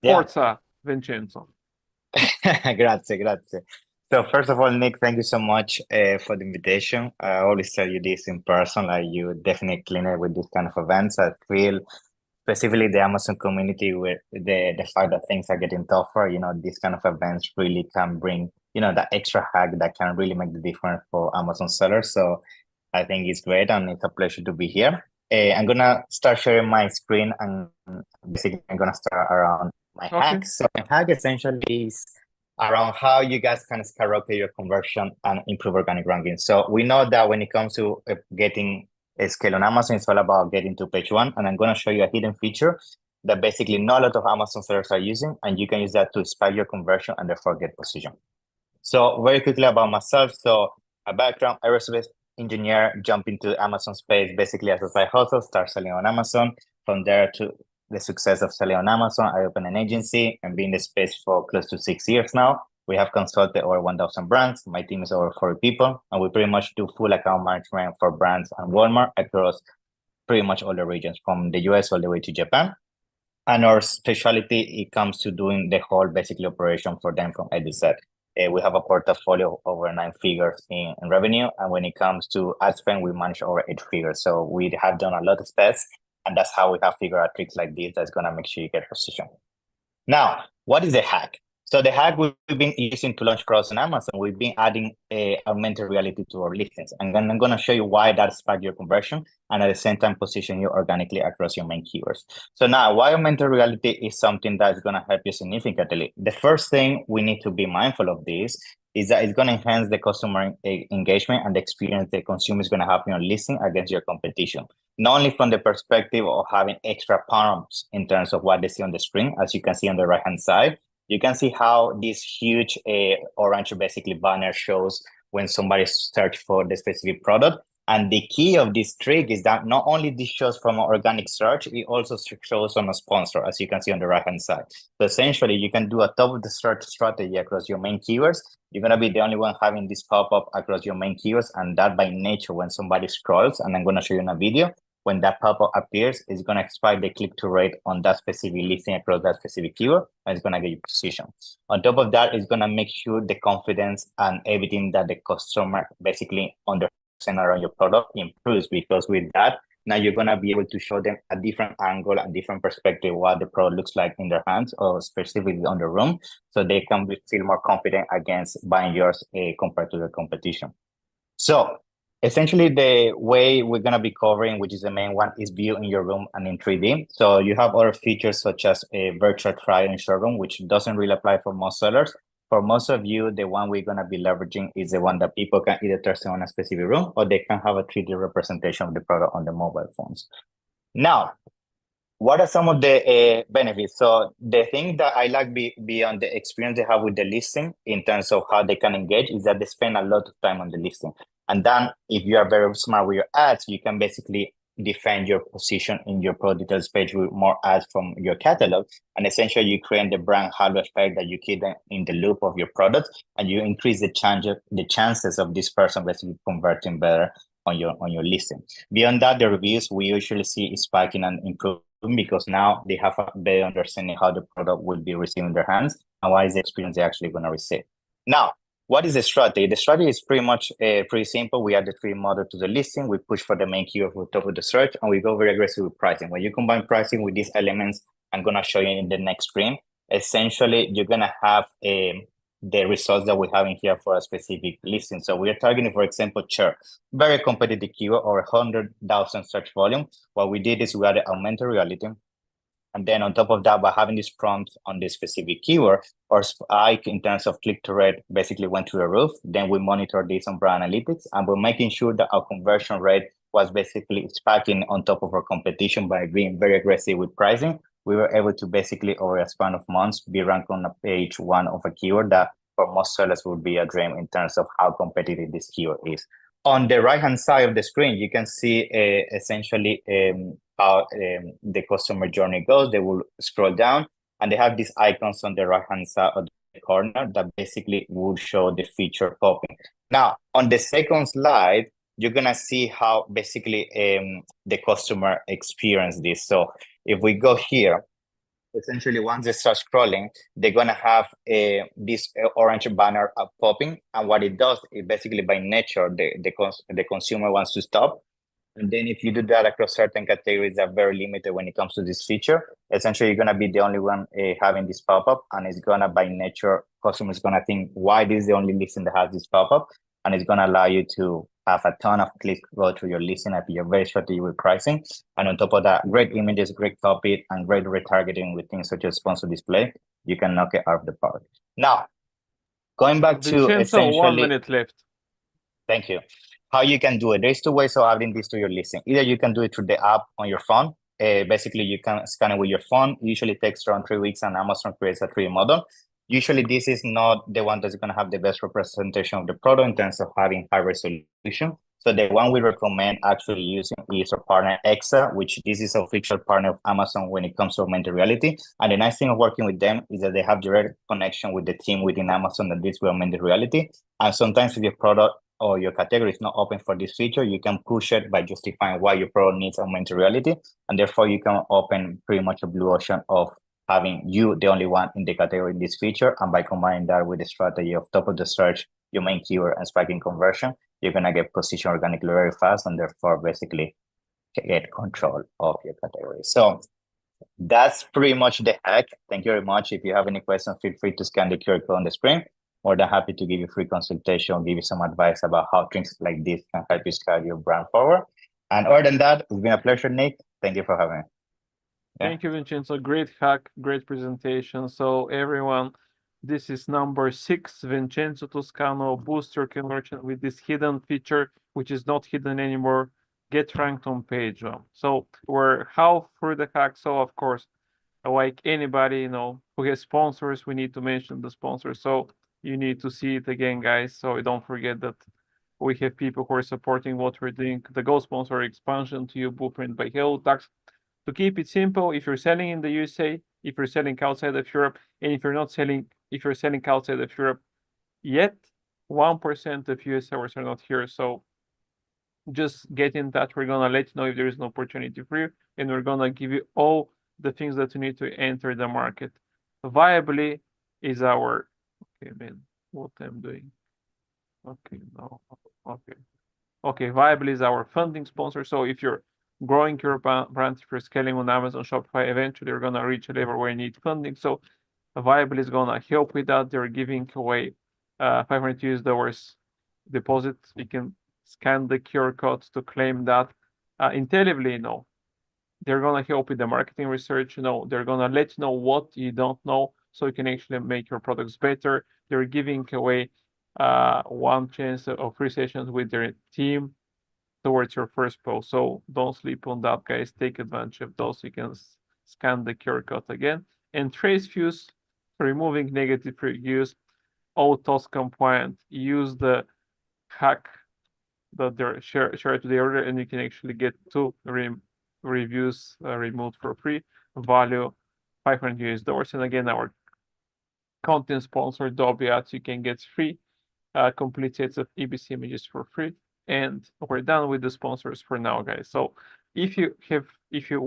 Forza, Vincenzo. Grazie. So first of all, Nick, thank you so much for the invitation. I always tell you this in person, like you definitely clean it with this kind of events. I feel specifically the Amazon community where the fact that things are getting tougher, these kind of events really can bring, that extra hack that can really make the difference for Amazon sellers. So I think it's great and it's a pleasure to be here. I'm gonna start sharing my screen and basically I'm gonna start around my hack. So my hack essentially is around how you guys can skyrocket your conversion and improve organic ranking. So we know that when it comes to getting a scale on Amazon, it's all about getting to page 1. And I'm going to show you a hidden feature that basically not a lot of Amazon sellers are using. And you can use that to spike your conversion and therefore get position. So very quickly about myself. So a background, aerospace engineer, jump into Amazon space, basically as a side hustle, start selling on Amazon. From there to the success of selling on Amazon, I opened an agency and been in the space for close to 6 years now. We have consulted over 1,000 brands. My team is over 40 people, and we pretty much do full account management for brands and Walmart across pretty much all the regions, from the US all the way to Japan. And our specialty, it comes to doing the whole basically operation for them from A to Z. We have a portfolio over 9 figures in revenue. And when it comes to ad spend, we manage over 8 figures. So we have done a lot of tests, and that's how we have figured out tricks like this that's going to make sure you get position. Now, what is the hack? So the hack we've been using to launch products on Amazon, we've been adding augmented reality to our listings. And I'm going to show you why that spiked your conversion and at the same time position you organically across your main keywords. So now, why augmented reality is something that's going to help you significantly. The first thing we need to be mindful of this is that it's going to enhance the customer engagement and the experience the consumer is going to have in your listing against your competition. Not only from the perspective of having extra prompts in terms of what they see on the screen, as you can see on the right-hand side, you can see how this huge orange basically banner shows when somebody searches for the specific product. And the key of this trick is that not only this shows from an organic search, it also shows on a sponsor, as you can see on the right-hand side. So essentially, you can do a top of the search strategy across your main keywords. You're going to be the only one having this pop-up across your main keywords. And that by nature, when somebody scrolls, and I'm going to show you in a video, when that pop-up appears, it's going to spike the click-through rate on that specific listing across that specific keyword, and it's going to get you position. On top of that, it's going to make sure the confidence and everything that the customer basically understands around your product improves, because with that, now you're going to be able to show them a different angle and different perspective what the product looks like in their hands or specifically on the room, so they can feel more confident against buying yours compared to the competition. So Essentially, the way we're going to be covering, which is the main one, is view in your room and in 3D. So you have other features such as a virtual trial in showroom, which doesn't really apply for most sellers. For most of you, the one we're going to be leveraging is the one that people can either test on a specific room or they can have a 3D representation of the product on the mobile phones. Now, what are some of the benefits? So the thing that I like beyond the experience they have with the listing in terms of how they can engage is that they spend a lot of time on the listing. And then if you are very smart with your ads, you can basically defend your position in your product details page with more ads from your catalog. And essentially you create the brand halo effect that you keep them in the loop of your product and you increase the chances of this person basically converting better on your listing. Beyond that, the reviews we usually see is spiking and improving because now they have a better understanding how the product will be received in their hands and what is the experience they're actually going to receive. Now, what is the strategy? The strategy is pretty much pretty simple. We add the 3 model to the listing. We push for the main keyword on top of the search, and we go very aggressive with pricing. When you combine pricing with these elements, I'm going to show you in the next screen. Essentially, you're going to have the results that we have in here for a specific listing. So we are targeting, for example, chair, very competitive keyword or 100,000 search volume. What we did is we added augmented reality. And then on top of that, by having this prompt on this specific keyword or spike in terms of click-through rate basically went to the roof. Then we monitor this on brand analytics and we're making sure that our conversion rate was basically spiking on top of our competition by being very aggressive with pricing. We were able to basically, over a span of months, be ranked on a page 1 of a keyword that for most sellers would be a dream in terms of how competitive this keyword is. On the right-hand side of the screen, you can see essentially how the customer journey goes. They will scroll down and they have these icons on the right-hand side of the corner that basically will show the feature popping. Now, on the second slide, you're going to see how basically the customer experience this. So if we go here, essentially once they start scrolling, they're going to have this orange banner popping. And what it does, it basically by nature, the consumer wants to stop. And then if you do that across certain categories that are very limited when it comes to this feature, essentially you're going to be the only one having this pop-up. And it's going to, by nature, customers going to think, why this is the only listing that has this pop-up? And it's going to allow you to have a ton of clicks go through your listing if you're very strategic with pricing. And on top of that, great images, great copy, and great retargeting with things such as sponsor display. You can knock it out of the park. Now, going back to Vincenzo, essentially 1 minute left. Thank you. How you can do it. There's 2 ways of adding this to your listing. Either you can do it through the app on your phone. Basically, you can scan it with your phone. Usually takes around 3 weeks and Amazon creates a 3D model. Usually, this is not the one that's going to have the best representation of the product in terms of having high resolution. So the one we recommend actually using is our partner EXA, which this is an official partner of Amazon when it comes to augmented reality. And the nice thing of working with them is that they have direct connection with the team within Amazon that deals with augmented reality. And sometimes if your product or your category is not open for this feature, you can push it by justifying why your product needs augmented reality. And therefore, you can open pretty much a blue ocean of having you the only one in the category in this feature. And by combining that with the strategy of top of the search, your main keyword and spiking conversion, you're going to get positioned organically very fast and therefore basically get control of your category. So that's pretty much the hack. Thank you very much. If you have any questions, feel free to scan the QR code on the screen. More than happy to give you free consultation, give you some advice about how things like this can help you scale your brand forward. And other than that, it's been a pleasure, Nick. Thank you for having me. Thank you, Vincenzo. Great hack, great presentation. So everyone, this is number 6, Vincenzo Toscano, boost your conversion with this hidden feature, which is not hidden anymore. Get ranked on page 1. So we're half through the hack. So of course, like anybody, who has sponsors, we need to mention the sponsors. So you need to see it again, guys. So don't forget that we have people who are supporting what we're doing. The Go sponsor expansion to you, Blueprint by HelloTax. To keep it simple, if you're selling in the USA, if you're selling outside of Europe, and if you're selling outside of Europe yet, 1% of US sellers are not here. So just get in touch. We're gonna let you know if there is an opportunity for you, and we're gonna give you all the things that you need to enter the market. Viably is our what I'm doing. Viably is our funding sponsor. So if you're growing your brand, if you're scaling on Amazon, Shopify, eventually you're gonna reach a level where you need funding. So Viably is gonna help with that. They're giving away $500 deposit. You can scan the QR code to claim that. Intelligently, they're gonna help with the marketing research. They're gonna let you know what you don't know, so you can actually make your products better. They're giving away one chance of free sessions with their team towards your first post. So don't sleep on that, guys. Take advantage of those. You can scan the QR code again. And trace views, removing negative reviews, ACoS compliant. Use the hack that they're shared to the order, and you can actually get 2 reviews removed for free. Value $500. And again, our content sponsor, Dolby Ads, you can get free complete sets of EBC images for free. And we're done with the sponsors for now, guys. So if you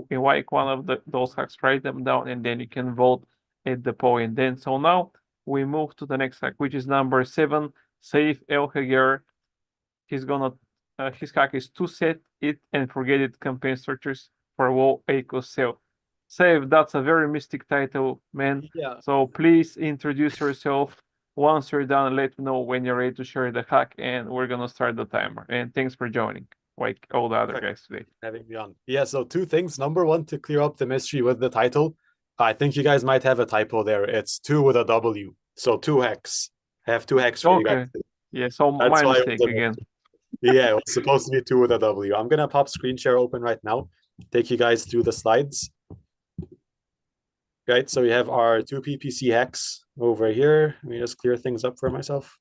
like one of those hacks, write them down, and then you can vote at the poll. And then so now we move to the next hack, which is number 7. Saif Elhager. He's gonna his hack is to set it and forget it campaign structures for low ACoS sale. Saif, that's a very mystic title, man. Yeah. So please introduce yourself. Once you're done, let me know when you're ready to share the hack, and we're gonna start the timer. And thanks for joining, like all the other guys today. Having me on. Yeah, so 2 things. Number 1, to clear up the mystery with the title. I think you guys might have a typo there. It's 2 with a W. So 2 hacks. I have 2 hacks for you guys. Yeah, so That's my why mistake again. Yeah, it was supposed to be 2 with a W. I'm gonna pop screen share open right now. Take you guys through the slides. Right, so we have our 2 PPC hacks over here. Let me just clear things up for myself.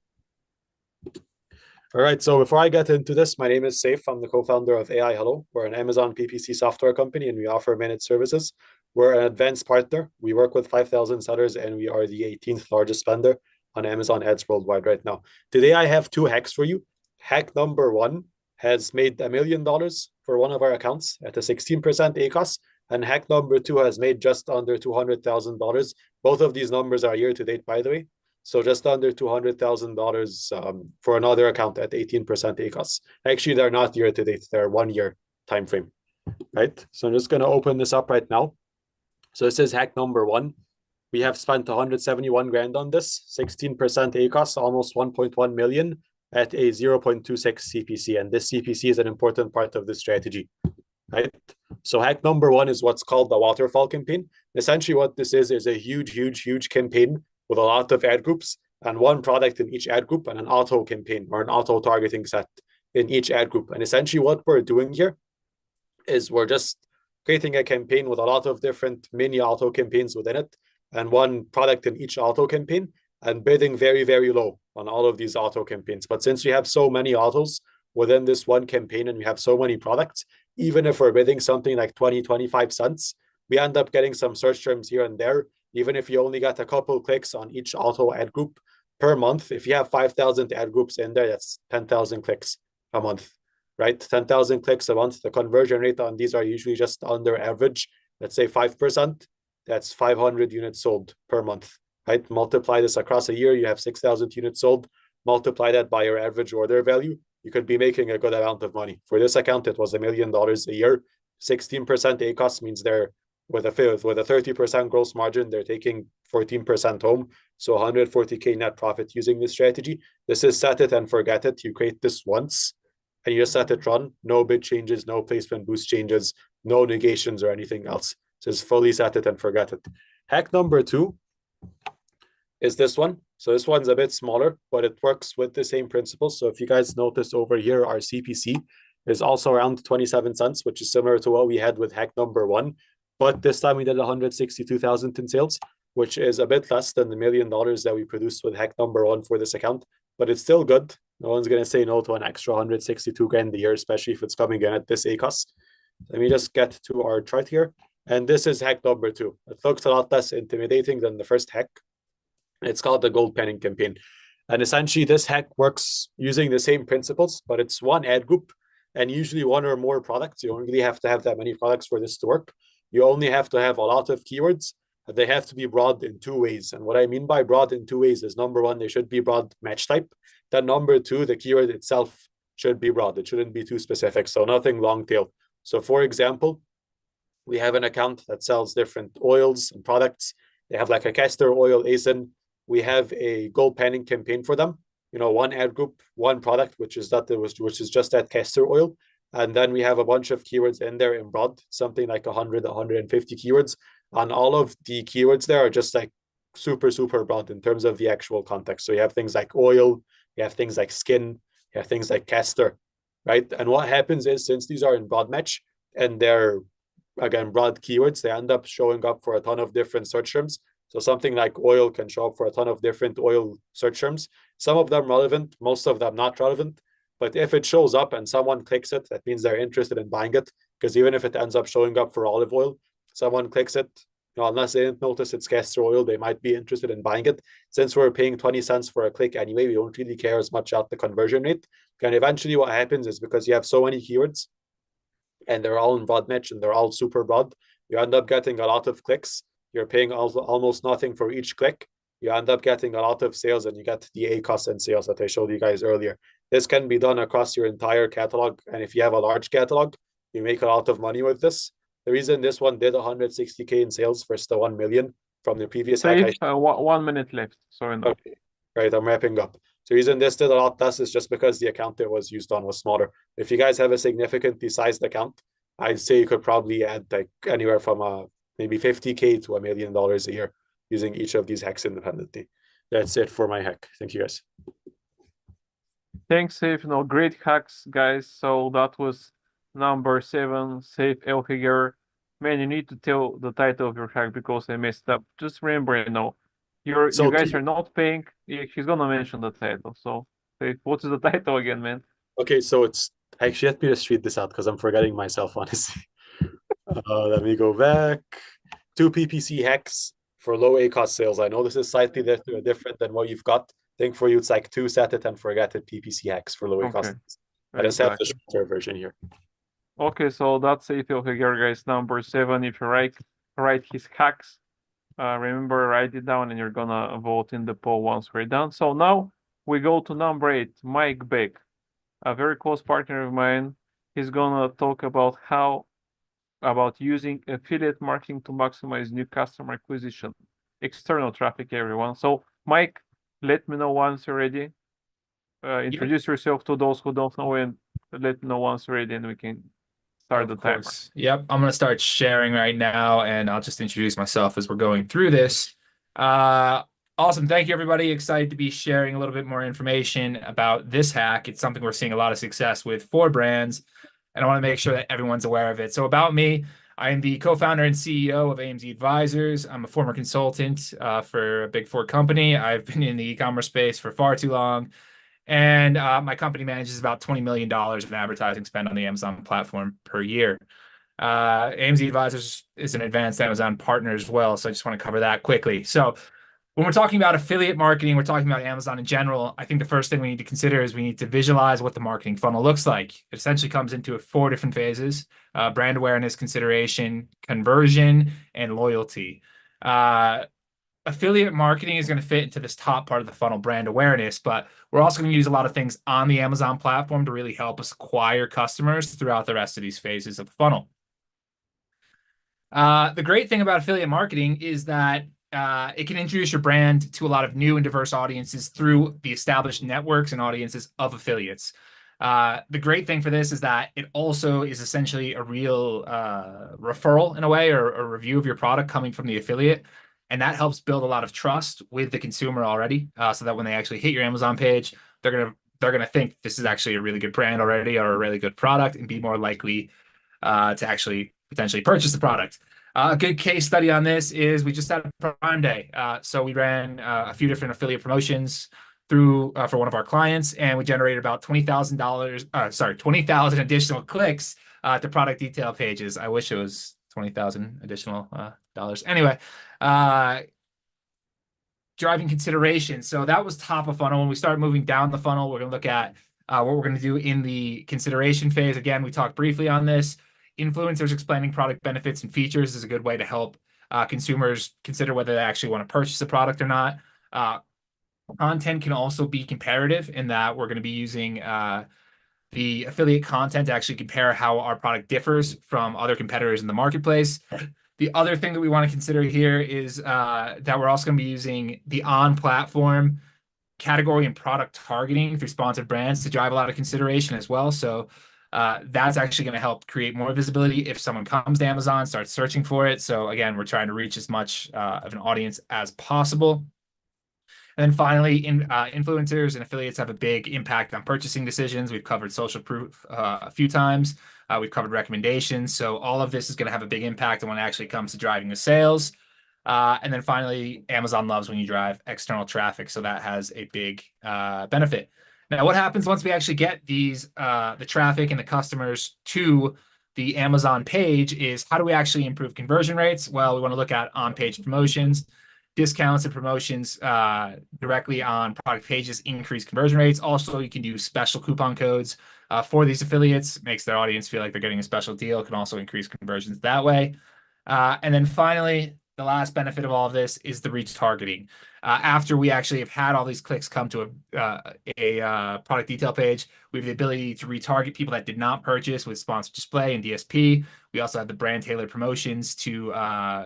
All right, so before I get into this, my name is Saif. I'm the co-founder of AI Hello. We're an Amazon PPC software company, and we offer managed services. We're an advanced partner. We work with 5,000 sellers, and we are the 18th largest spender on Amazon ads worldwide right now. Today, I have 2 hacks for you. Hack number 1 has made $1 million for one of our accounts at a 16% ACoS. And hack number 2 has made just under $200,000. Both of these numbers are year to date, by the way. So just under $200,000 for another account at 18% ACoS. Actually, they're not year to date. They're 1 year time frame, right? So I'm just going to open this up right now. So this is hack number 1. We have spent 171 grand on this, 16% ACoS, almost 1.1 million at a 0.26 CPC. And this CPC is an important part of the strategy, right? So hack number 1 is what's called the waterfall campaign. Essentially what this is a huge campaign with a lot of ad groups and one product in each ad group and an auto campaign or an auto targeting set in each ad group. And essentially what we're doing here is we're just creating a campaign with a lot of different mini auto campaigns within it and one product in each auto campaign and bidding very, very low on all of these auto campaigns. But since we have so many autos within this one campaign and we have so many products, even if we're bidding something like 20-25 cents, we end up getting some search terms here and there. Even if you only got a couple clicks on each auto ad group per month, if you have 5,000 ad groups in there, that's 10,000 clicks a month, right? 10,000 clicks a month. The conversion rate on these are usually just under average, let's say 5%. That's 500 units sold per month, right? Multiply this across a year, you have 6,000 units sold. Multiply that by your average order value. You could be making a good amount of money. For this account, it was $1 million a year. 16% ACoS means they're with a 30% gross margin, they're taking 14% home. So 140K net profit using this strategy. This is set it and forget it. You create this once and you just let it run. No bid changes, no placement boost changes, no negations or anything else. Just fully set it and forget it. Hack number 2 is this one. So this one's a bit smaller, but it works with the same principles. So if you guys notice over here, our CPC is also around 27 cents, which is similar to what we had with hack number 1. But this time we did 162,000 in sales, which is a bit less than the $1 million that we produced with hack number 1 for this account. But it's still good. No one's going to say no to an extra 162 grand a year, especially if it's coming in at this ACoS. Let me just get to our chart here. And this is hack number 2. It looks a lot less intimidating than the first hack. It's called the gold penning campaign. And essentially this hack works using the same principles, but it's one ad group and usually one or more products. You don't really have to have that many products for this to work. You only have to have a lot of keywords. They have to be broad in 2 ways. And what I mean by broad in 2 ways is number 1, they should be broad match type. Then number 2, the keyword itself should be broad. It shouldn't be too specific. So nothing long tail. So for example, we have an account that sells different oils and products. They have like a castor oil ASIN. We have a gold panning campaign for them. one ad group, one product, which is just that castor oil. And then we have a bunch of keywords in there in broad, something like 100, 150 keywords. And all of the keywords there are just like super, super broad in terms of the actual context. So you have things like oil, you have things like skin, you have things like castor, right? And what happens is, since these are in broad match and they're, again, broad keywords, they end up showing up for a ton of different search terms. So something like oil can show up for a ton of different oil search terms. Some of them relevant, most of them not relevant. But if it shows up and someone clicks it, that means they're interested in buying it. Because even if it ends up showing up for olive oil, someone clicks it, unless they didn't notice it's castor oil, they might be interested in buying it. Since we're paying 20 cents for a click anyway, we don't really care as much about the conversion rate. And eventually what happens is, because you have so many keywords and they're all in broad match and they're all super broad, you end up getting a lot of clicks. You're paying almost nothing for each click. You end up getting a lot of sales, and you get the ACoS and sales that I showed you guys earlier. This can be done across your entire catalog. And if you have a large catalog, you make a lot of money with this. The reason this one did 160K in sales versus the 1 million from the previous hack. 1 minute left. Sorry. No. Okay. Right, I'm wrapping up. The reason this did a lot less is just because the account it was used on was smaller. If you guys have a significantly sized account, I'd say you could probably add like anywhere from maybe 50K to $1 million a year using each of these hacks independently. That's it for my hack. Thank you, guys. Thanks, Saif. Great hacks, guys. So that was number 7, Saif Elhager. Man, you need to tell the title of your hack because I messed up. Just remember, you guys are not paying. He's gonna mention the title. So, Saif, what is the title again, man? Okay, so it's actually, let me just read this out because I'm forgetting myself, honestly. Let me go back. 2 PPC hacks for low ACoS sales. I know this is slightly different than what you've got. I think for you, it's like 2 set it and forget it PPC hacks for low ACoS sales. I just have the shorter version here. Okay, so that's Saif Elhager, guys, number 7. If you write his hacks, remember, write it down and you're gonna vote in the poll once we're done. So now we go to number 8, Mike Begg, a very close partner of mine. He's gonna talk about using affiliate marketing to maximize new customer acquisition, external traffic, everyone. So Mike, let me know once you're ready. Introduce yourself to those who don't know, and let me know once you're ready, and we can start the timer. Yep, I'm gonna start sharing right now, and I'll just introduce myself as we're going through this. Awesome, thank you, everybody. Excited to be sharing a little bit more information about this hack. It's something we're seeing a lot of success with for brands, and I want to make sure that everyone's aware of it. So about me, I am the co-founder and CEO of AMZ Advisors. I'm a former consultant for a Big Four company. I've been in the e-commerce space for far too long. And my company manages about $20 million in advertising spend on the Amazon platform per year. AMZ Advisors is an advanced Amazon partner as well, so I just want to cover that quickly. So when we're talking about affiliate marketing, we're talking about Amazon in general. I think the first thing we need to consider is we need to visualize what the marketing funnel looks like. It essentially comes into 4 different phases: brand awareness, consideration, conversion, and loyalty. Affiliate marketing is going to fit into this top part of the funnel, brand awareness, but we're also going to use a lot of things on the Amazon platform to really help us acquire customers throughout the rest of these phases of the funnel. The great thing about affiliate marketing is that it can introduce your brand to a lot of new and diverse audiences through the established networks and audiences of affiliates. The great thing for this is that it also is essentially a real referral in a way, or a review of your product coming from the affiliate. And that helps build a lot of trust with the consumer already, so that when they actually hit your Amazon page, they're gonna think this is actually a really good brand already, or a really good product, and be more likely to actually potentially purchase the product. A good case study on this is we just had a Prime Day. So we ran a few different affiliate promotions through for one of our clients, and we generated about $20,000 additional clicks to product detail pages. I wish it was 20,000 additional dollars. Anyway, driving consideration. So that was top of funnel. When we start moving down the funnel, we're going to look at what we're going to do in the consideration phase. Again, we talked briefly on this. Influencers explaining product benefits and features is a good way to help consumers consider whether they actually want to purchase a product or not. Content can also be comparative in that we're going to be using the affiliate content to actually compare how our product differs from other competitors in the marketplace. The other thing that we want to consider here is that we're also going to be using the on-platform category and product targeting through sponsored brands to drive a lot of consideration as well. So that's actually going to help create more visibility if someone comes to Amazon, starts searching for it. So again, we're trying to reach as much of an audience as possible. And then finally, influencers and affiliates have a big impact on purchasing decisions. We've covered social proof a few times. We've covered recommendations. So all of this is going to have a big impact when it actually comes to driving the sales. And then finally, Amazon loves when you drive external traffic. So that has a big benefit. Now, what happens once we actually get these the traffic and the customers to the Amazon page is how do we actually improve conversion rates? Well, we want to look at on-page promotions. Discounts and promotions directly on product pages increase conversion rates. Also, you can do special coupon codes for these affiliates. Makes their audience feel like they're getting a special deal. It can also increase conversions that way. And then finally, the last benefit of all of this is the retargeting. After we actually have had all these clicks come to a product detail page, we have the ability to retarget people that did not purchase with sponsored display and DSP. We also have the brand tailored promotions to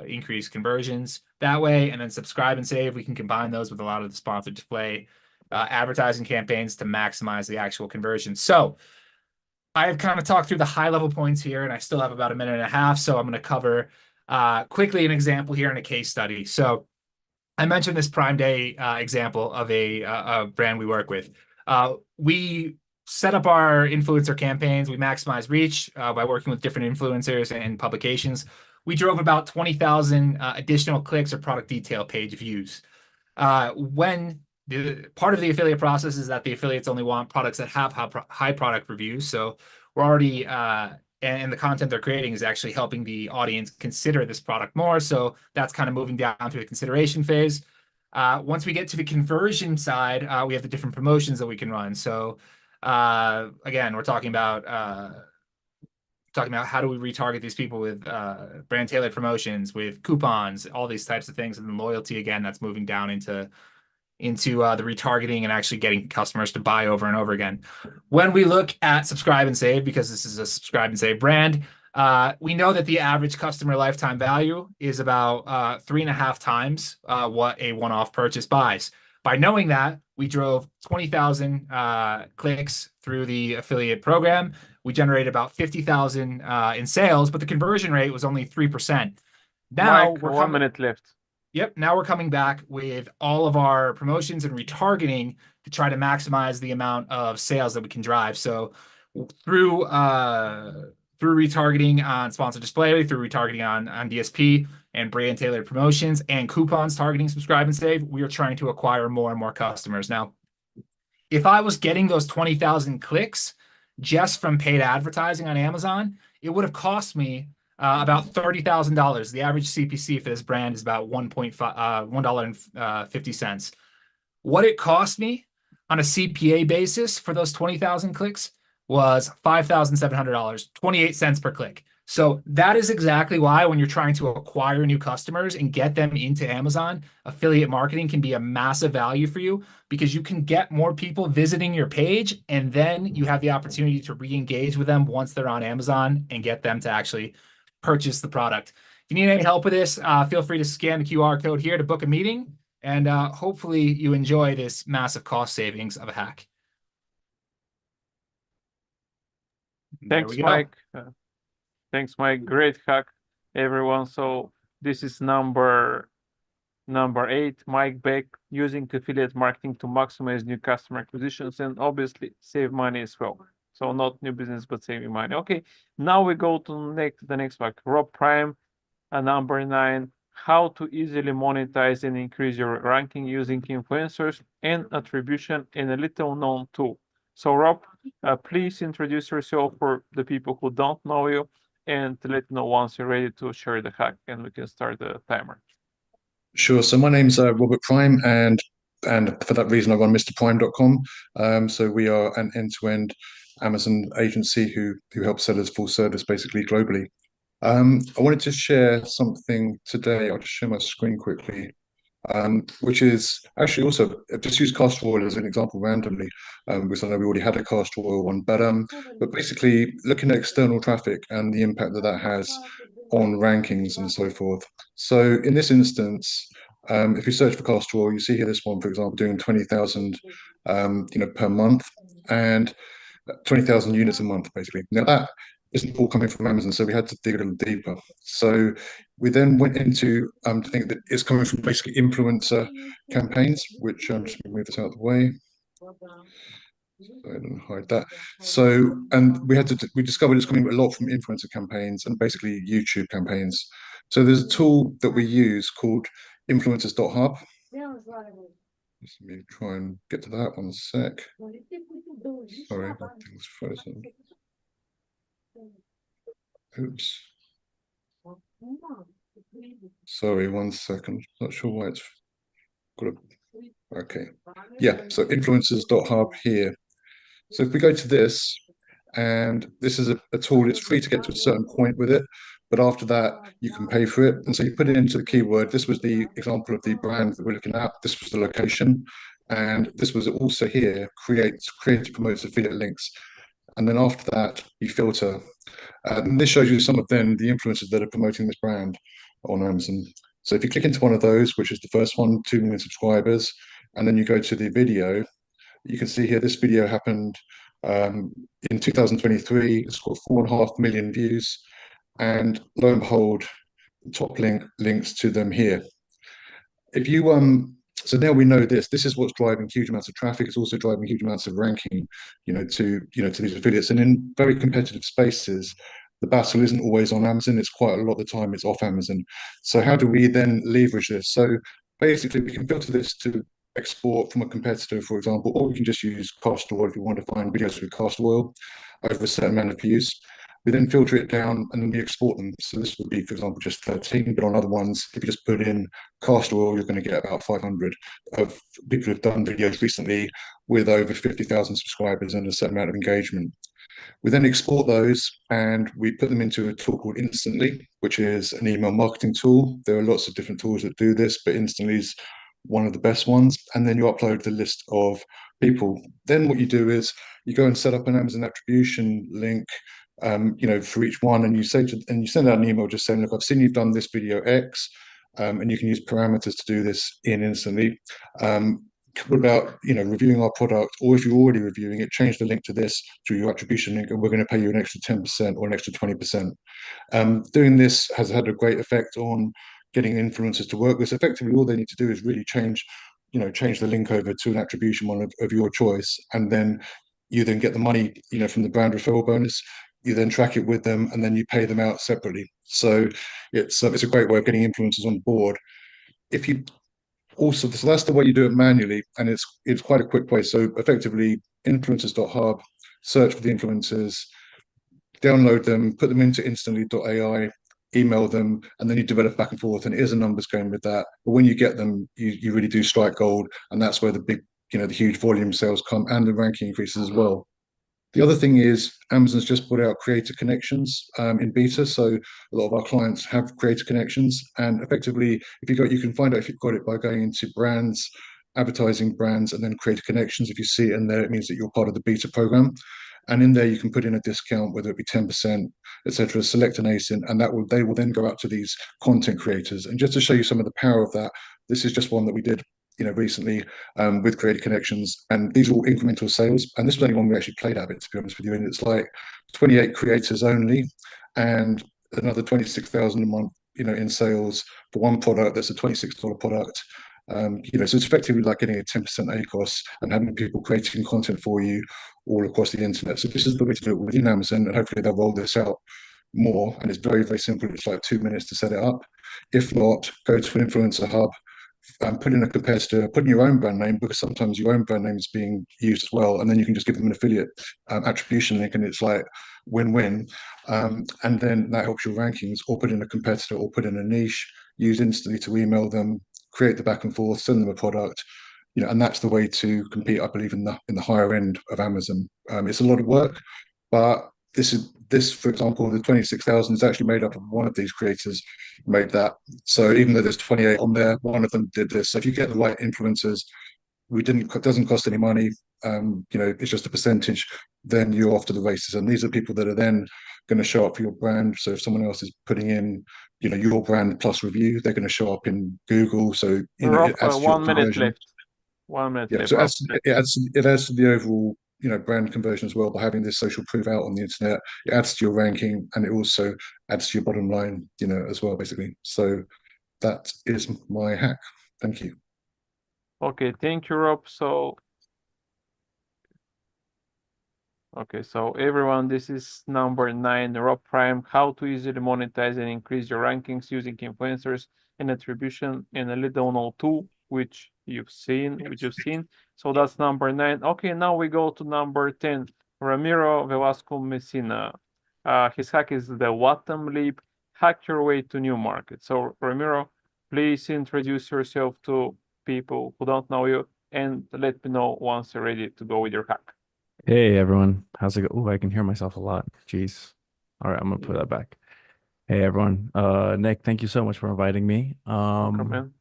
increase conversions that way. And then subscribe and save, we can combine those with a lot of the sponsored display advertising campaigns to maximize the actual conversion. So I have kind of talked through the high level points here, and I still have about a minute and a half. So I'm going to cover quickly an example here in a case study. So I mentioned this Prime Day example of a brand we work with. We set up our influencer campaigns. We maximize reach by working with different influencers and publications. We drove about 20,000 additional clicks or product detail page views. When the part of the affiliate process is that the affiliates only want products that have high product reviews. So we're already and the content they're creating is actually helping the audience consider this product more. So that's kind of moving down through the consideration phase. Once we get to the conversion side, we have the different promotions that we can run. So again, we're talking about how do we retarget these people with brand tailored promotions, with coupons, all these types of things. And then loyalty, again, that's moving down into the retargeting and actually getting customers to buy over and over again. When we look at subscribe and save, because this is a subscribe and save brand, we know that the average customer lifetime value is about 3.5 times what a one-off purchase buys. By knowing that, we drove 20,000 clicks through the affiliate program. We generated about 50,000 in sales, but the conversion rate was only 3%. Now Mike, 1 minute left. Yep. Now we're coming back with all of our promotions and retargeting to try to maximize the amount of sales that we can drive. So through retargeting on sponsored display, through retargeting on DSP and brand tailored promotions and coupons targeting subscribe and save, we are trying to acquire more and more customers. Now, if I was getting those 20,000 clicks just from paid advertising on Amazon, it would have cost me about $30,000. The average CPC for this brand is about $1.50. What it cost me on a CPA basis for those 20,000 clicks was $5,700, 28 cents per click. So that is exactly why when you're trying to acquire new customers and get them into Amazon, affiliate marketing can be a massive value for you because you can get more people visiting your page, and then you have the opportunity to re-engage with them once they're on Amazon and get them to actually purchase the product. If you need any help with this, feel free to scan the QR code here to book a meeting, and hopefully you enjoy this massive cost savings of a hack. Thanks, Mike. Thanks, Mike. Great hack, everyone. So this is number 8, Mike Begg, using affiliate marketing to maximize new customer acquisitions and obviously save money as well. So not new business, but saving money. Okay, now we go to the next hack. Rob Prime, number 9, how to easily monetize and increase your ranking using influencers and attribution in a little known tool. So Rob, please introduce yourself for the people who don't know you, and to let you know once you're ready to share the hack, and we can start the timer. Sure. So my name's Robert Prime, and for that reason, I run MrPrime.com. So we are an end-to-end Amazon agency who helps sellers full service, basically globally. I wanted to share something today. I'll just share my screen quickly, which is actually also just use castor oil as an example randomly, because I know we already had a castor oil one, but basically looking at external traffic and the impact that has on rankings and so forth. So in this instance, If you search for castor oil, you see here this one, for example, doing 20,000, per month, and 20,000 units a month, basically. Now that isn't all coming from Amazon, so we had to dig a little deeper. So we then went into to think that it's coming from basically influencer campaigns, which I'm just going to move this out of the way. So I don't hide that. So, and we discovered it's coming a lot from influencer campaigns and basically YouTube campaigns. So there's a tool that we use called influencers.hub. Let me try and get to that one sec. Sorry, that thing's frozen. Oops. Sorry, 1 second. Not sure why it's got a... Okay. Yeah, so influencers.hub here. So if we go to this, and this is a tool, it's free to get to a certain point with it, but after that, you can pay for it. And so you put it into the keyword. This was the example of the brand that we're looking at. This was the location. And this was also here, create, promotes, affiliate links. And then after that, you filter. And this shows you some of them, the influencers that are promoting this brand on Amazon. So if you click into one of those, which is the first one, 2 million subscribers, and then you go to the video, you can see here this video happened in 2023. It's got 4.5 million views, and lo and behold, the top links to them here. If you so now we know this is what's driving huge amounts of traffic. It's also driving huge amounts of ranking, to these affiliates. And in very competitive spaces, the battle isn't always on Amazon. It's quite a lot of the time it's off Amazon. So how do we then leverage this? So basically, we can filter this to export from a competitor, for example, or we can just use castor oil if you want to find videos with castor oil over a certain amount of views. We then filter it down and then we export them. So this would be, for example, just 13, but on other ones, if you just put in castor oil, you're going to get about 500 of people who've done videos recently with over 50,000 subscribers and a certain amount of engagement. We then export those and we put them into a tool called Instantly, which is an email marketing tool. There are lots of different tools that do this, but Instantly is one of the best ones. And then you upload the list of people. Then what you do is you go and set up an Amazon attribution link, for each one, and you send out an email just saying, look, I've seen you've done this video X, and you can use parameters to do this in Instantly. What about reviewing our product, or if you're already reviewing it, change the link to this to your attribution link, and we're going to pay you an extra 10% or an extra 20%. Doing this has had a great effect on getting influencers to work with. So effectively, all they need to do is really change the link over to an attribution one of your choice, and then you then get the money from the brand referral bonus. You then track it with them, and then you pay them out separately. So it's a great way of getting influencers on board. If you also, so that's the way you do it manually, and it's quite a quick way. So effectively, influencers.hub, search for the influencers, download them, put them into instantly.ai, email them, and then you develop back and forth. And it is a numbers game with that. But when you get them, you really do strike gold, and that's where the big, the huge volume sales come, and the ranking increases as well. The other thing is Amazon's just put out creator connections in beta. So a lot of our clients have creator connections, and effectively, you can find out if you've got it by going into brands, advertising brands, and then creator connections. If you see it in there, it means that you're part of the beta program. And in there, you can put in a discount, whether it be 10%, etc. Select an ASIN, and they will then go out to these content creators. And just to show you some of the power of that, this is just one that we did recently with creator connections, and these are all incremental sales. And this was only one we actually played at it, to be honest with you. And it's like 28 creators only, and another 26,000 a month, in sales for one product. That's a $26 product. So it's effectively like getting a 10% ACoS and having people creating content for you all across the internet. So this is the way to do it within Amazon, and hopefully they'll roll this out more. And it's very, very simple. It's like 2 minutes to set it up. If not, go to an influencer hub, put in a competitor, put in your own brand name, because sometimes your own brand name is being used as well, and then you can just give them an affiliate attribution link, and it's like win-win. And then that helps your rankings. Or put in a competitor, or put in a niche, use Instantly to email them, create the back and forth, send them a product, and that's the way to compete, I believe, in the higher end of Amazon. It's a lot of work, but this, for example, the 26,000 is actually made up of one of these creators made that. So even though there's 28 on there, one of them did this. So if you get the right influencers, it doesn't cost any money. it's just a percentage, then you're off to the races. And these are people that are then going to show up for your brand. So if someone else is putting in, your brand plus review, they're going to show up in Google. So Rob, it adds to your 1 minute conversion. left. 1 minute Yeah, left. so Rob. it adds to the overall brand conversion as well by having this social proof out on the internet. It adds to your ranking, and it also adds to your bottom line, as well, basically. So that is my hack. Thank you. Okay, thank you, Rob. So, okay, so everyone, this is number 9, Rob Prime, how to easily monetize and increase your rankings using influencers and attribution in a little known tool, which you've seen. So that's number 9. Okay, now we go to number 10, Ramiro Velasco Mesina. His hack is the LATAM leap, hack your way to new markets. So Ramiro, please introduce yourself to people who don't know you and let me know once you're ready to go with your hack. Hey everyone, how's it go? Oh, I can hear myself a lot. Jeez. All right, I'm gonna put that back. Hey everyone. Nick, thank you so much for inviting me. Welcome, man.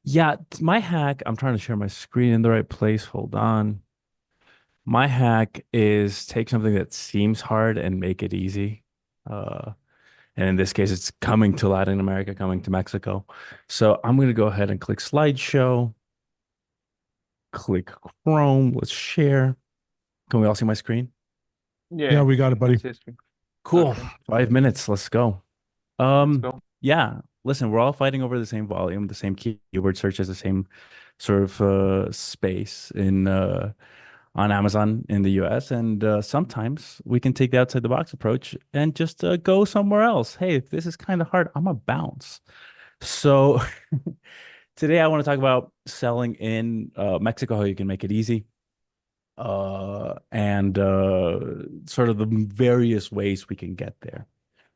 Yeah, my hack, I'm trying to share my screen in the right place. Hold on. My hack is take something that seems hard and make it easy. And in this case, it's coming to Latin America, coming to Mexico. So I'm going to go ahead and click slideshow, click Chrome. Let's share. Can we all see my screen? Yeah, we got it, buddy. Cool. Okay. 5 minutes. Let's go. Let's go. Yeah. Listen, we're all fighting over the same volume, the same keyword searches, the same sort of space in on Amazon in the US. And sometimes we can take the outside the box approach and just go somewhere else. Hey, if this is kind of hard, I'm gonna bounce. So today I want to talk about selling in Mexico, how you can make it easy. And sort of the various ways we can get there,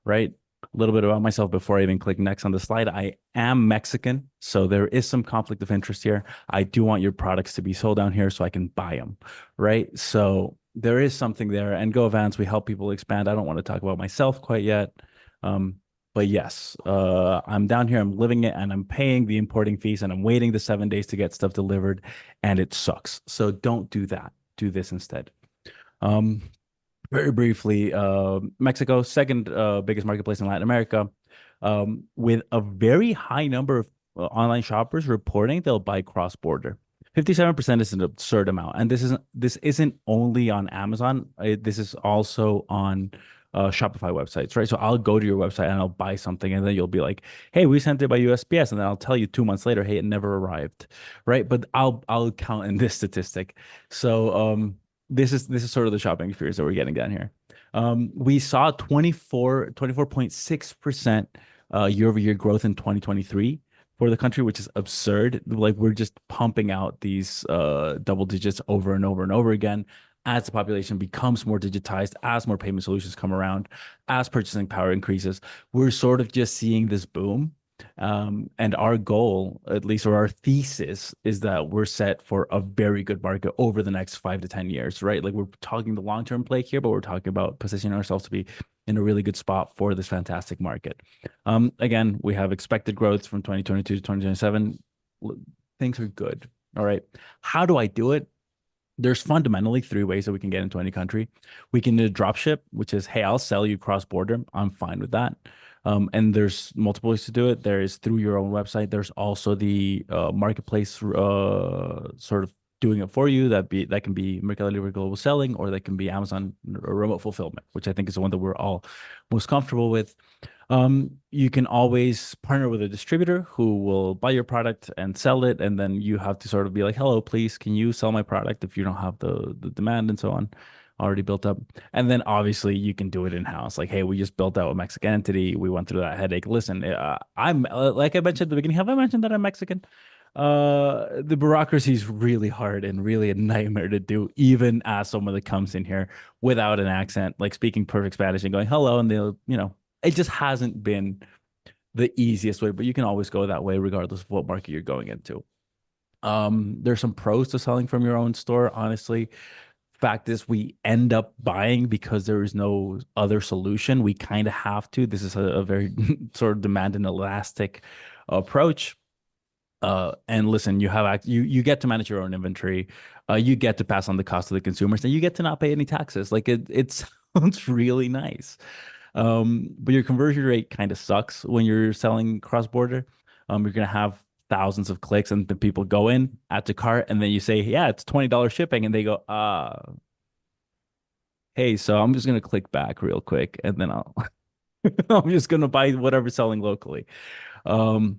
right? A little bit about myself before I even click next on the slide. I am Mexican, so there is some conflict of interest here. I do want your products to be sold down here so I can buy them, right? So there is something there. And Go Vans, we help people expand. I don't want to talk about myself quite yet. But yes, I'm down here, I'm living it, and I'm paying the importing fees, and I'm waiting the 7 days to get stuff delivered, and it sucks. So don't do that. Do this instead. Very briefly, Mexico, second biggest marketplace in Latin America, with a very high number of online shoppers reporting they'll buy cross-border. 57% is an absurd amount, and this isn't only on Amazon. This is also on Shopify websites, right? So I'll go to your website and I'll buy something, and then you'll be like, "Hey, we sent it by USPS," and then I'll tell you 2 months later, "Hey, it never arrived," right? But I'll count in this statistic. So this is sort of the shopping experience that we're getting down here. We saw 24.6% year-over-year growth in 2023 for the country, which is absurd. Like, we're just pumping out these double digits over and over and over again as the population becomes more digitized, as more payment solutions come around, as purchasing power increases. We're sort of just seeing this boom. And our goal, at least, or our thesis, is that we're set for a very good market over the next 5 to 10 years, right? Like, we're talking the long-term play here, but we're talking about positioning ourselves to be in a really good spot for this fantastic market. Again, we have expected growth from 2022 to 2027. Things are good. All right. How do I do it? There's fundamentally 3 ways that we can get into any country. We can do drop ship, which is, hey, I'll sell you cross-border. I'm fine with that. And there's multiple ways to do it. There is through your own website. There's also the marketplace sort of doing it for you. That can be Mercado Libre Global Selling, or that can be Amazon Remote Fulfillment, which I think is the one that we're all most comfortable with. You can always partner with a distributor who will buy your product and sell it, and then you have to sort of be like, "Hello, please, can you sell my product?" if you don't have the demand and so on already built up. And then obviously you can do it in-house. Like, hey, we just built out a Mexican entity. We went through that headache. Listen, I'm like I mentioned at the beginning, have I mentioned that I'm Mexican? The bureaucracy is really hard and really a nightmare to do, even as someone that comes in here without an accent, like speaking perfect Spanish and going hello, and they'll, it just hasn't been the easiest way, but you can always go that way regardless of what market you're going into. There's some pros to selling from your own store, honestly. Fact is, we end up buying because there is no other solution. We kind of have to. This is a very sort of demand and elastic approach. And listen, you get to manage your own inventory. You get to pass on the cost to the consumers, and you get to not pay any taxes. Like it sounds really nice. But your conversion rate kind of sucks when you're selling cross-border. You're gonna have thousands of clicks, and the people go in, add to cart, and then you say, yeah, it's $20 shipping, and they go, hey, so I'm just gonna click back real quick, and then I'm just gonna buy whatever's selling locally. So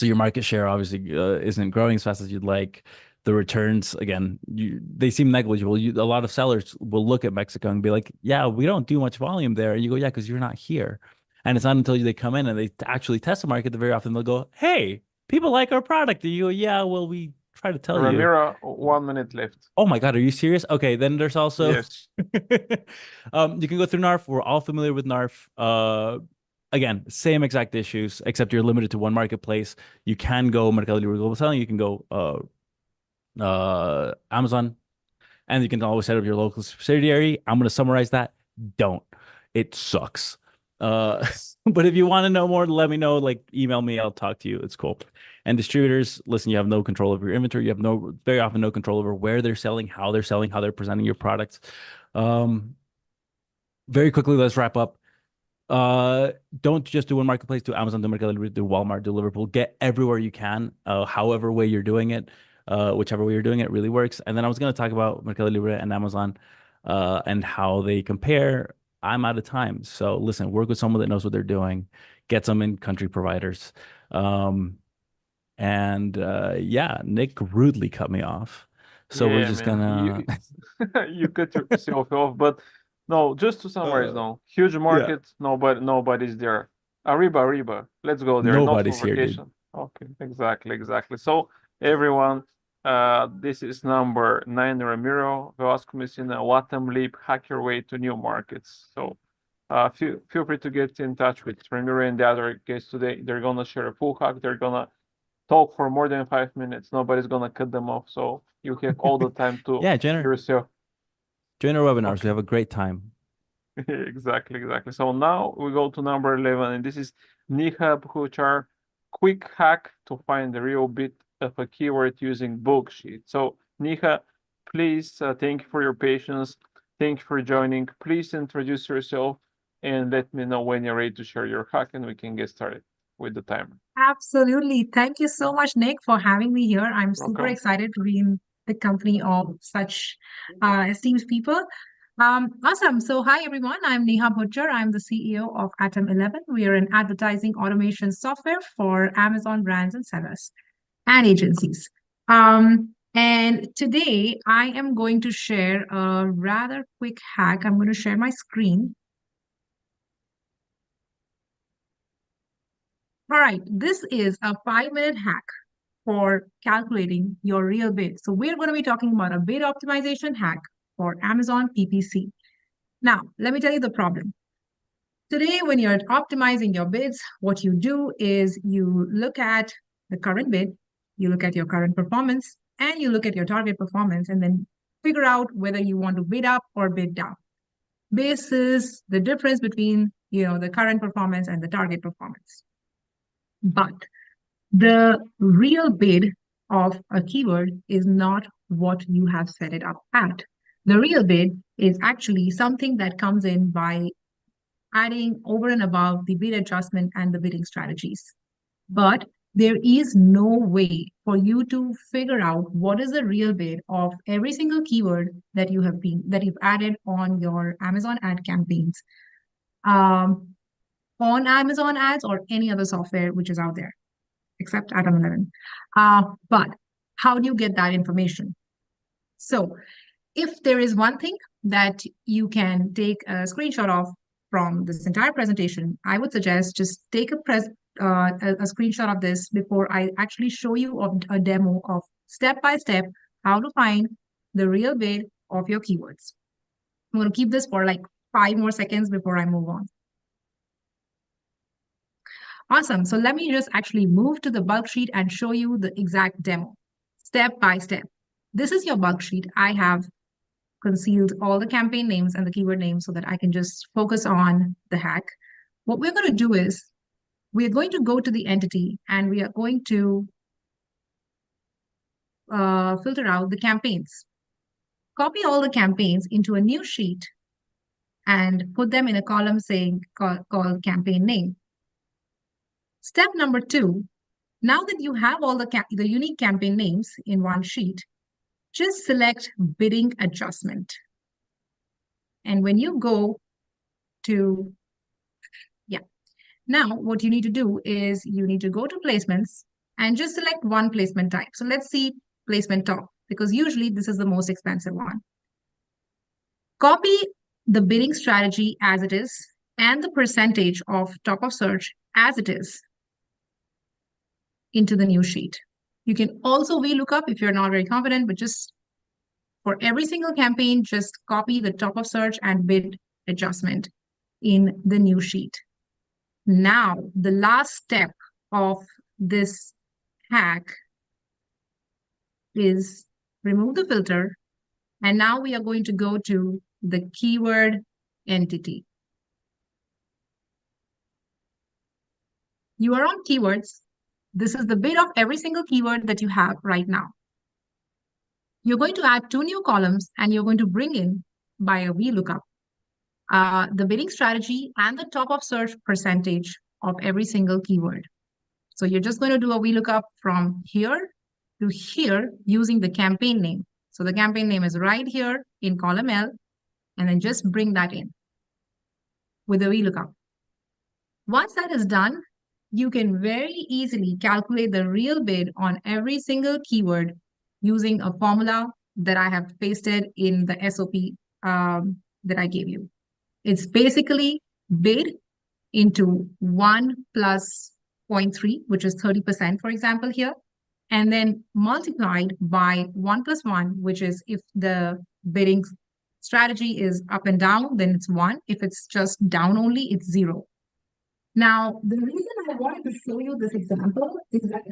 your market share obviously isn't growing as fast as you'd like. The returns, again, they seem negligible. A lot of sellers will look at Mexico and be like, yeah, we don't do much volume there. And you go, yeah, because you're not here. And it's not until they come in and they actually test the market that very often they'll go, hey, people like our product. And you go, yeah, well, we try to tell you. Ramiro, 1 minute left. Oh my God, are you serious? Okay, then there's also Yes. you can go through NARF. We're all familiar with NARF. Again, same exact issues, except you're limited to one marketplace. You can go Mercado Libre Global Selling. You can go Amazon, and you can always set up your local subsidiary. I'm going to summarize that. Don't. It sucks. But if you want to know more, let me know. Like, email me. I'll talk to you. It's cool. And distributors, listen, you have no control over your inventory. You have very often no control over where they're selling, how they're presenting your products. Very quickly, let's wrap up. Don't just do one marketplace. Do Amazon, do Mercado Libre, do Walmart, do Liverpool. Get everywhere you can, however way you're doing it. Whichever way you're doing it really works. And then I was going to talk about Mercado Libre and Amazon and how they compare. I'm out of time. So listen, work with someone that knows what they're doing. Get some in-country providers. Yeah, Nick rudely cut me off. So we're just man. gonna You cut yourself off, but no, just to summarize now. Huge market, nobody's there. Arriba. Let's go there. Nobody's not for here, vacation. dude. Okay, exactly. So everyone, this is number 9, Ramiro, Velasco, Mesina, LATAM leap, hack your way to new markets. So feel free to get in touch with Ramiro and the other guests today. They're gonna share a full hack. They're gonna talk for more than 5 minutes. Nobody's gonna cut them off. So you have all the time to yourself. Join our webinars. We have a great time. Exactly. So now we go to number 11, and this is Neha Bhuchar, quick hack to find the real bit of a keyword using book sheet. So Neha, please, thank you for your patience. Thank you for joining. Please introduce yourself and let me know when you're ready to share your hack, and we can get started with the timer. Absolutely. Thank you so much, Nick, for having me here. I'm super excited to be in the company of such esteemed people. Awesome. So hi, everyone. I'm Neha Bhuchar. I'm the CEO of Atom 11. We are an advertising automation software for Amazon brands and sellers and agencies. And today I am going to share a rather quick hack. I'm going to share my screen. All right, this is a 5-minute hack for calculating your real bid. So we're going to be talking about a bid optimization hack for Amazon PPC. Now, let me tell you the problem. Today, when you're optimizing your bids, what you do is you look at the current bid, you look at your current performance, and you look at your target performance, and then figure out whether you want to bid up or bid down. This is the difference between, the current performance and the target performance. But the real bid of a keyword is not what you have set it up at. The real bid is actually something that comes in by adding over and above the bid adjustment and the bidding strategies. But there is no way for you to figure out what is the real bid of every single keyword that you've added on your Amazon ad campaigns, on Amazon ads or any other software which is out there, except Atom 11. But how do you get that information? So if there is one thing that you can take a screenshot of from this entire presentation, I would suggest just take a screenshot of this before I actually show you a demo of step-by-step how to find the real bid of your keywords. I'm going to keep this for like 5 more seconds before I move on. Awesome. So let me just actually move to the bulk sheet and show you the exact demo, step by step. This is your bulk sheet. I have concealed all the campaign names and the keyword names so that I can just focus on the hack. What we're going to do is we're going to go to the entity and we are going to filter out the campaigns. Copy all the campaigns into a new sheet and put them in a column saying called campaign name. Step number 2, now that you have all the unique campaign names in one sheet, just select bidding adjustment. And when you go to, now what you need to do is you need to go to placements and just select one placement type. So let's see placement top, because usually this is the most expensive one. Copy the bidding strategy as it is and the percentage of top of search as it is into the new sheet. You can also VLOOKUP if you're not very confident, but just for every single campaign, just copy the top of search and bid adjustment in the new sheet. Now, the last step of this hack is remove the filter. And now we are going to go to the keyword entity. You are on keywords. This is the bid of every single keyword that you have right now. You're going to add 2 new columns and you're going to bring in by a VLOOKUP the bidding strategy and the top of search percentage of every single keyword. So you're just going to do a VLOOKUP from here to here using the campaign name. So the campaign name is right here in column L, and then just bring that in with a VLOOKUP. Once that is done, you can very easily calculate the real bid on every single keyword using a formula that I have pasted in the SOP that I gave you. It's basically bid into 1 plus 0.3, which is 30%, for example, here, and then multiplied by 1 plus 1, which is if the bidding strategy is up and down, then it's 1. If it's just down only, it's 0. Now, the reason I wanted to show you this example is that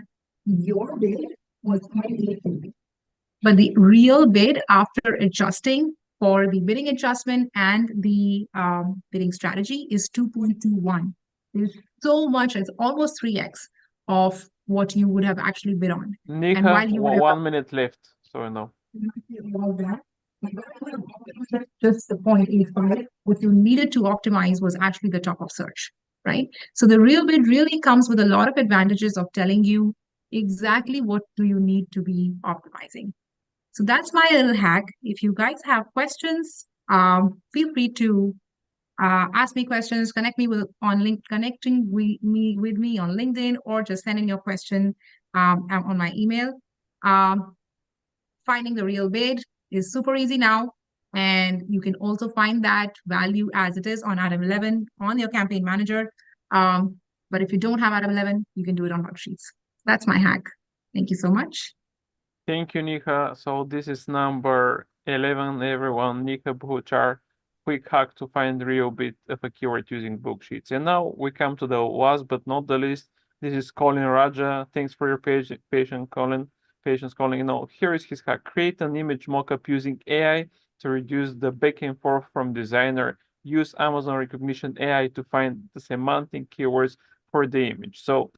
your bid was 0.83, but the real bid after adjusting for the bidding adjustment and the bidding strategy is 2.21. There's so much, it's almost 3x of what you would have actually bid on. Neha, and while you would have 1 minute left, so no. Just the 0.85, what you needed to optimize was actually the top of search, right? So the real bid really comes with a lot of advantages of telling you exactly what do you need to be optimizing. So that's my little hack. If you guys have questions, feel free to ask me questions, connecting me on LinkedIn, or just send in your question on my email. Finding the real bid is super easy now. And you can also find that value as it is on Atom 11 on your campaign manager. But if you don't have Atom 11, you can do it on worksheets. That's my hack. Thank you so much. Thank you, Neha. So this is number 11, everyone. Neha Bhuchar, quick hack to find the real bit of a keyword using book sheets. And now we come to the last but not the least. This is Colin Raja. Thanks for your patience, Colin. Here is his hack. Create an image mockup using AI to reduce the back and forth from designer. Use Amazon recognition AI to find the semantic keywords for the image. So,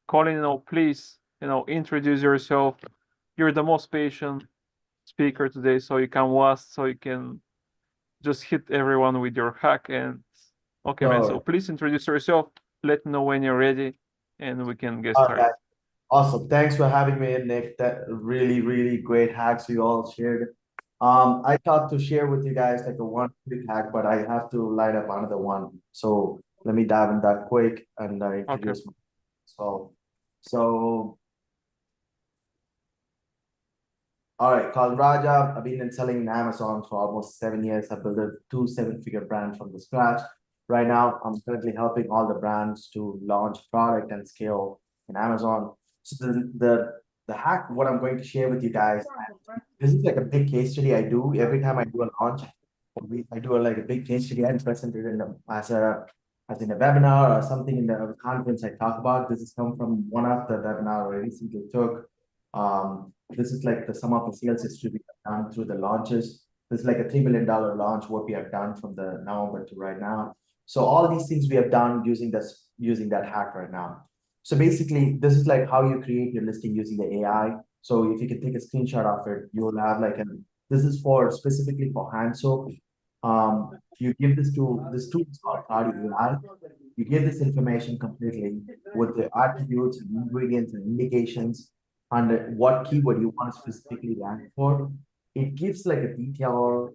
Colin, please, introduce yourself. You're the most patient speaker today, so you come last, so you can just hit everyone with your hack. And okay, man. So please introduce yourself. Let me know when you're ready, and we can get started. Okay. Awesome. Thanks for having me, Nick. That really, really great hacks you all shared. I thought to share with you guys like a one quick hack, but I have to light up another one. So let me dive in that quick and introduce myself. So all right, Colin Raja. I've been selling in Amazon for almost 7 years. I built a 2 7-figure brands from the scratch. Right now, I'm currently helping all the brands to launch product and scale in Amazon. So the hack, what I'm going to share with you guys, this is like a big case study I do every time I do a launch. I do like a big case study and present it as in a webinar or something in the conference I talk about. This has come from one of the webinars I recently took. This is like the sum of the sales history we have done through the launches. This is like a $3 million launch, what we have done from the November to right now. So all these things we have done using that hack right now. So basically, this is like how you create your listing using the AI. So if you can take a screenshot of it, you will have like this is for specifically for hand soap. You give this to this tool is called Cardi AI. You give this information completely with the attributes and ingredients and indications and what keyword you want to specifically rank for. It gives like a detailed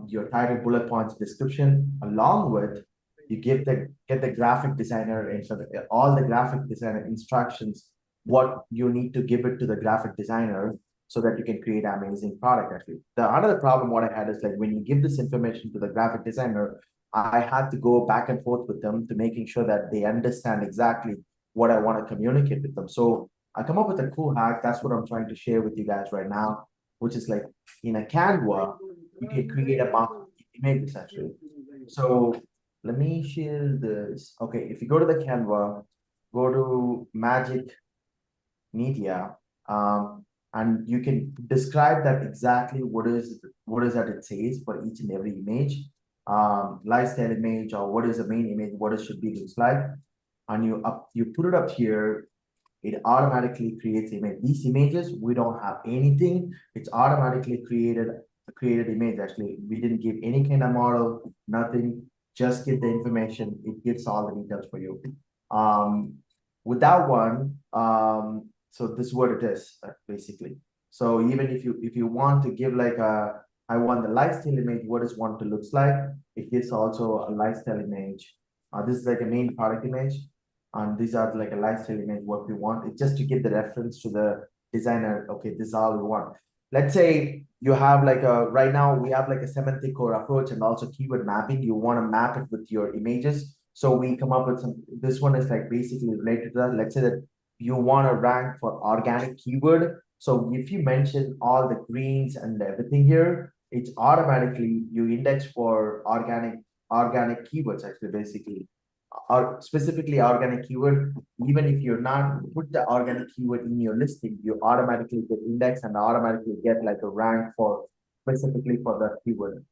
your title, bullet points, description, along with you get the graphic designer and so all the graphic designer instructions, what you need to give it to the graphic designer so that you can create an amazing product. Actually, the other problem what I had is like when you give this information to the graphic designer, I had to go back and forth with them to making sure that they understand exactly what I want to communicate with them. So I come up with a cool hack. That's what I'm trying to share with you guys right now, which is like in a Canva, you can create a mock image essentially. So let me share this. Okay, if you go to the Canva, go to Magic Media, and you can describe that exactly what is that it says for each and every image, lifestyle image, or what is the main image, what it should be looks like, and you put it up here. It automatically creates image. These images, we don't have anything. It's automatically created image. Actually, we didn't give any kind of model, nothing. Just give the information. It gives all the details for you. With that one, so this is what it is basically. So even if you want to give like I want the lifestyle image, what does want to looks like? It gives also a lifestyle image. This is like a main product image. And these are like a lifestyle image, what we want. It's just to give the reference to the designer. Okay, this is all we want. Let's say you have like right now we have like a semantic core approach and also keyword mapping. You want to map it with your images. So we come up with this one is like basically related to that. Let's say that you want to rank for organic keyword. So if you mention all the greens and everything here, it's automatically you index for organic keywords actually basically. Or specifically organic keyword, even if you're not put the organic keyword in your listing, you automatically get indexed and automatically get like a rank for specifically for that keyword.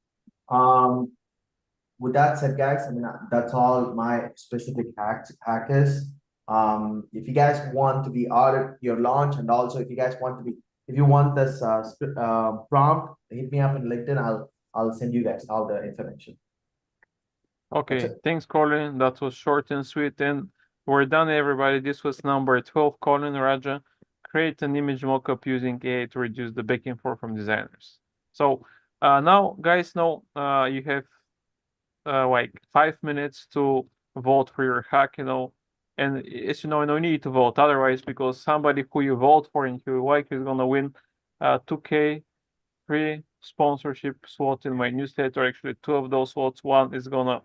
With that said, guys, I mean that's all my specific hack is. If you guys want to be audit your launch, and also if you want this prompt, hit me up in LinkedIn. I'll send you guys all the information. Okay, thanks, Colin. That was short and sweet. And we're done, everybody. This was number 12, Colin Raja. Create an image mockup using AI to reduce the back and forth from designers. So now, guys, know you have like 5 minutes to vote for your hack, and as you know, no need to vote otherwise, because somebody who you vote for and who you like is gonna win 2K free sponsorship slot in my newsletter. Actually, 2 of those slots. One is gonna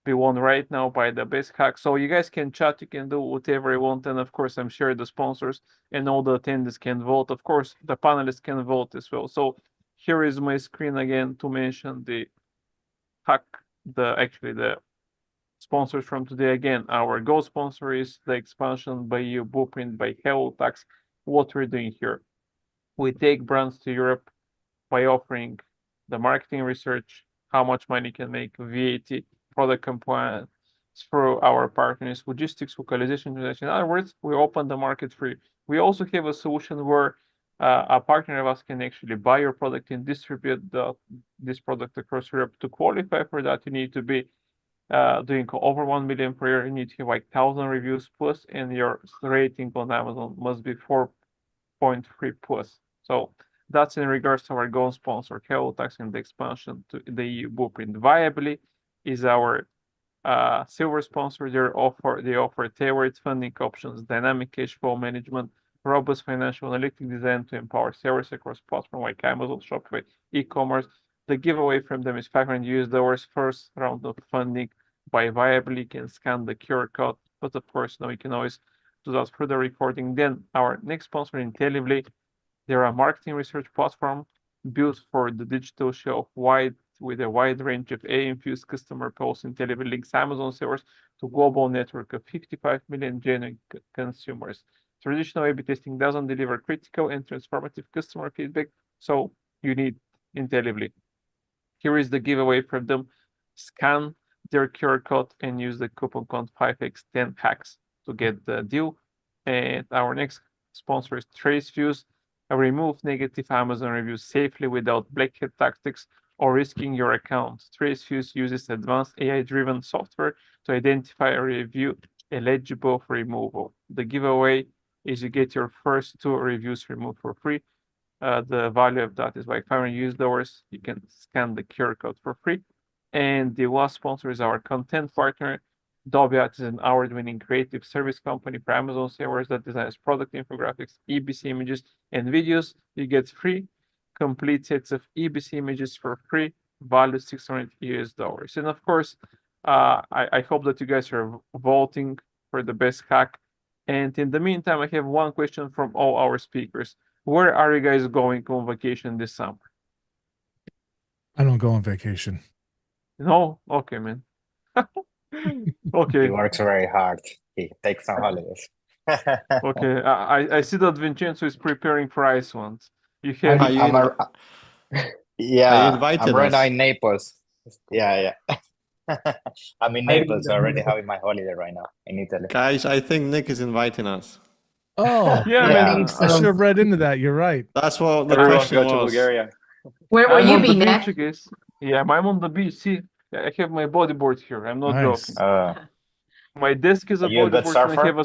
be won right now by the best hack. So you guys can chat, you can do whatever you want, and of course I'm sure the sponsors and all the attendees can vote. Of course, the panelists can vote as well. So here is my screen again to mention the hack, the sponsors from today. Again, our Go sponsor is the expansion by EU Blueprint by HelloTax. What we're doing here, we take brands to Europe by offering the marketing research, how much money can make, VAT, product compliance through our partners, logistics, localization. In other words, we open the market free. We also have a solution where a partner of us can actually buy your product and distribute this product across Europe. To qualify for that, you need to be doing over 1 million per year. You need to have like 1,000 reviews plus, and your rating on Amazon must be 4.3 plus. So that's in regards to our Go sponsor, HelloTax, and the expansion to the EU Blueprint. Viably is our silver sponsor. They offer tailored funding options, dynamic cash flow management, robust financial analytic design to empower sellers across platforms like Amazon, Shopify, e-commerce. The giveaway from them is $500 first round of funding by Viably. You can scan the QR code, but of course, now you can always do that further recording. Then our next sponsor, Intelligibly, they're a marketing research platform built for the digital shelf with a wide range of AI-infused customer polls. Intelligibly links Amazon sellers to global network of 55 million genuine consumers. Traditional A/B testing doesn't deliver critical and transformative customer feedback, so you need Intelligibly. Here is the giveaway from them. Scan their QR code and use the coupon code 5x10hacks to get the deal. And our next sponsor is TraceViews. remove negative Amazon reviews safely without black hat tactics or risking your account. Tracefuse uses advanced AI-driven software to identify a review eligible for removal. The giveaway is you get your first 2 reviews removed for free. The value of that is like $500. You can scan the QR code for free. And the last sponsor is our content partner. Dobiat is an award-winning creative service company for Amazon sellers that designs product infographics, EBC images, and videos. You get free complete sets of EBC images for free, value $600. And of course, I hope that you guys are voting for the best hack. And in the meantime, I have one question from all our speakers. Where are you guys going on vacation this summer? I don't go on vacation. No? Okay, man. Okay. He works very hard. He takes some holidays. Okay. I see that Vincenzo is preparing for Iceland. You have Yeah, invited I'm right now us. in Naples. Yeah. I'm in Naples already having my holiday right now in Italy. Guys, I think Nick is inviting us. Oh, Yeah, man. I should have read into that. You're right. That's what the Everyone question go to was. Bulgaria. Where will I'm you on be, the Nick? beach, guys. Yeah, I'm on the beach. See, I have my bodyboard here. I'm not Nice. joking. My desk is a Are you a good bodyboard. And I surfer? have a...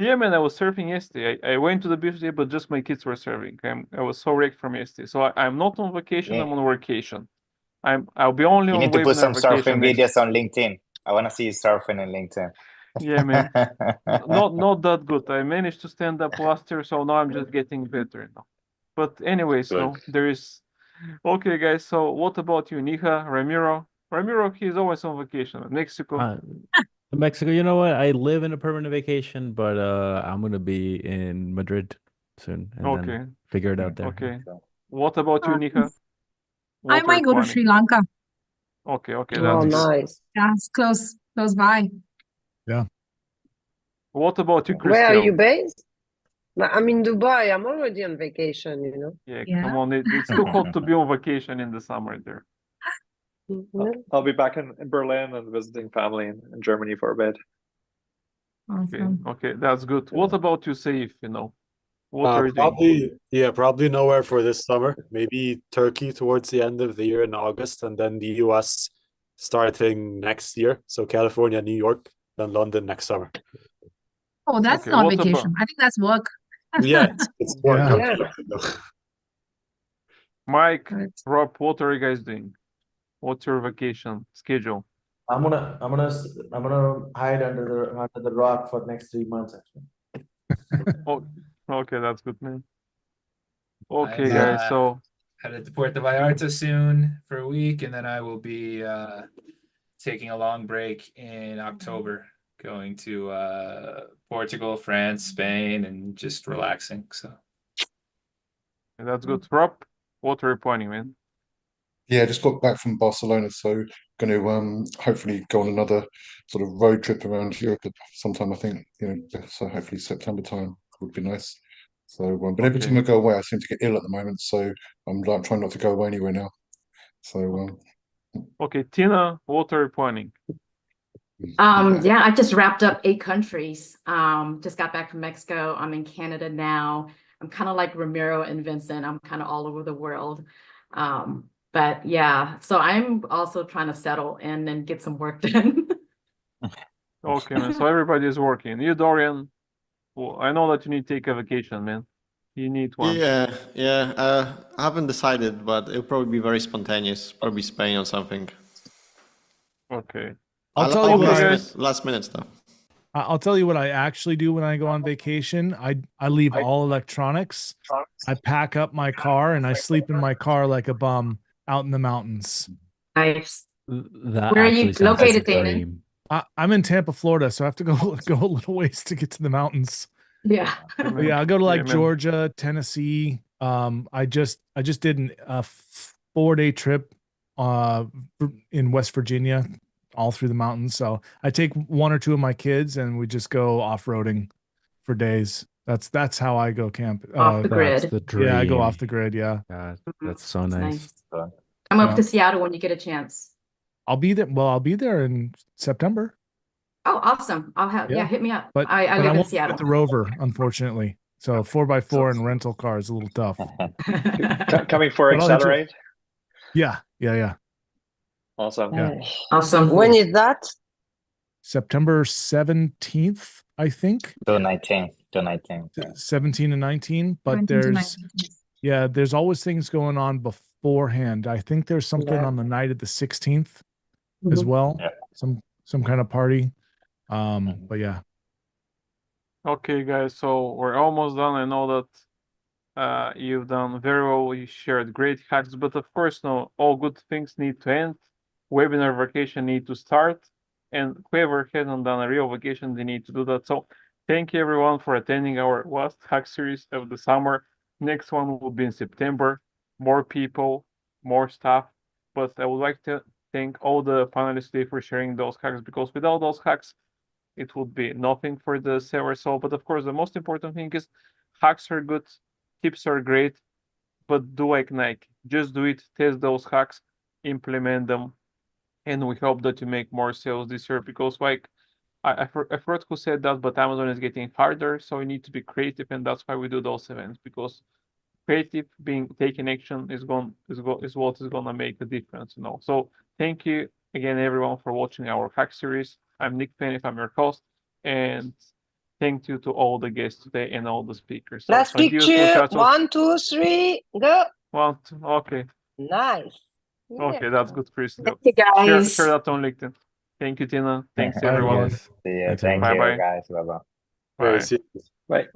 Yeah, man, I was surfing yesterday. I went to the beach today, but just my kids were surfing. I was so wrecked from yesterday. So I'm not on vacation. Yeah. I'm on vacation. I'll be only You on need to put Wavener some vacation surfing next. videos on LinkedIn. I want to see you surfing on LinkedIn. Yeah, man. Not that good. I managed to stand up last year, so now I'm just getting better now. But anyways, Good. no, there is. Okay, guys. So what about you, Neha, Ramiro? Ramiro, he's always on vacation. Mexico. Mexico, you know what? I live in a permanent vacation, but I'm gonna be in Madrid soon and Okay. then figure it out there. Okay. What about you, Neha? I What are might you go to planning? Sri Lanka. Okay, Oh, that's good. nice. Yeah, it's close by. What about you, Where are you Christel? based? I'm in Dubai. I'm already on vacation, you know. Yeah, Yeah. come on. It's too hot to be on vacation in the summer there. Mhm. I'll be back in Berlin and visiting family in Germany for a bit. Okay, Awesome. okay, that's good. What about you, Saif? What are you doing? Probably nowhere for this summer. Maybe Turkey towards the end of the year in August, and then the US starting next year. So California, New York, then London next summer. Oh, that's Okay, not what vacation. I think that's work. Yeah, it's work. Yeah. Mike, Right. Rob, what are you guys doing? What's your vacation schedule? I'm gonna hide under the rock for the next 3 months actually. Oh, okay, that's good, man. Okay, I'm, guys, so headed to Puerto Vallarta soon for a week, and then I will be taking a long break in October, going to Portugal, France, Spain, and just relaxing. So that's good. Rob, what are you planning, man? Yeah, just got back from Barcelona, so going to hopefully go on another sort of road trip around Europe at sometime. I think so hopefully September time would be nice. So, but every time I go away, I seem to get ill at the moment, so I'm like trying not to go away anywhere now. So, Okay, Tina, what are you planning? Yeah, I just wrapped up 8 countries. Just got back from Mexico. I'm in Canada now. I'm kind of like Ramiro and Vincent. I'm kind of all over the world. But yeah, so I'm also trying to settle in and get some work done. Okay, man. So everybody is working. You, Dorian, well, I know that you need to take a vacation, man. You need one. Yeah. I haven't decided, but it'll probably be very spontaneous. Probably Spain or something. Okay. I'll tell you what last minute stuff. I'll tell you what I actually do when I go on vacation. I leave all electronics. I pack up my car and I sleep in my car like a bum out in the mountains. Nice. That Where are you actually sounds like a located, Danan? dream. I'm in Tampa, Florida, so I have to go a little ways to get to the mountains. Yeah. But yeah, I'll go to like man. Georgia, Tennessee. I just did a 4-day trip in West Virginia, all through the mountains. So I take 1 or 2 of my kids and we just go off-roading for days. That's how I go camp. Off the That's grid. the dream. Yeah, I go off the grid. Yeah. God, that's so That's nice. nice. Come up Yeah. to Seattle when you get a chance. I'll be there. Well, I'll be there in September. Oh, awesome. I'll have, yeah, hit me up. But I I live in won't be Seattle. with the rover, unfortunately. So 4x4 and rental car is a little tough. Coming for But I'll hit you- Accelerate. Yeah. Awesome. Yeah. Awesome. When is that? September 17th, I think. To 19. 17 and 19. But 17 to there's 19. there's always things going on beforehand. I think there's something Yeah. on the night of the 16th as well. Yeah. Some kind of party. But yeah. Okay, guys, so we're almost done. I know that you've done very well. You shared great hacks, but of course, no, all good things need to end. Webinar vacation need to start, and whoever hasn't done a real vacation, they need to do that. So thank you everyone for attending our last hack series of the summer. Next one will be in September. More people, more stuff. But I would like to thank all the panelists today for sharing those hacks, because without those hacks, it would be nothing for the server. So, but of course, the most important thing is hacks are good, tips are great, but do like Nike. Just do it, test those hacks, implement them, and we hope that you make more sales this year, because like I forgot who said that, but Amazon is getting harder, so we need to be creative, and that's why we do those events, because creative being taking action is what is gonna make a difference, you know. So thank you again everyone for watching our hack series. I'm Nick Penev, I'm your host, and thank you to all the guests today and all the speakers. So, Last adios, picture. muchachos. 1, 2, 3, go. One, two, okay. Nice. Okay, that's good, Christel. Thank you, guys. Share that on LinkedIn. Thank you, Tina. Thanks, Bye, everyone. guys. Yeah, Thanks, thank everyone. you, Bye-bye. guys. Bye-bye. Bye. See you. Right.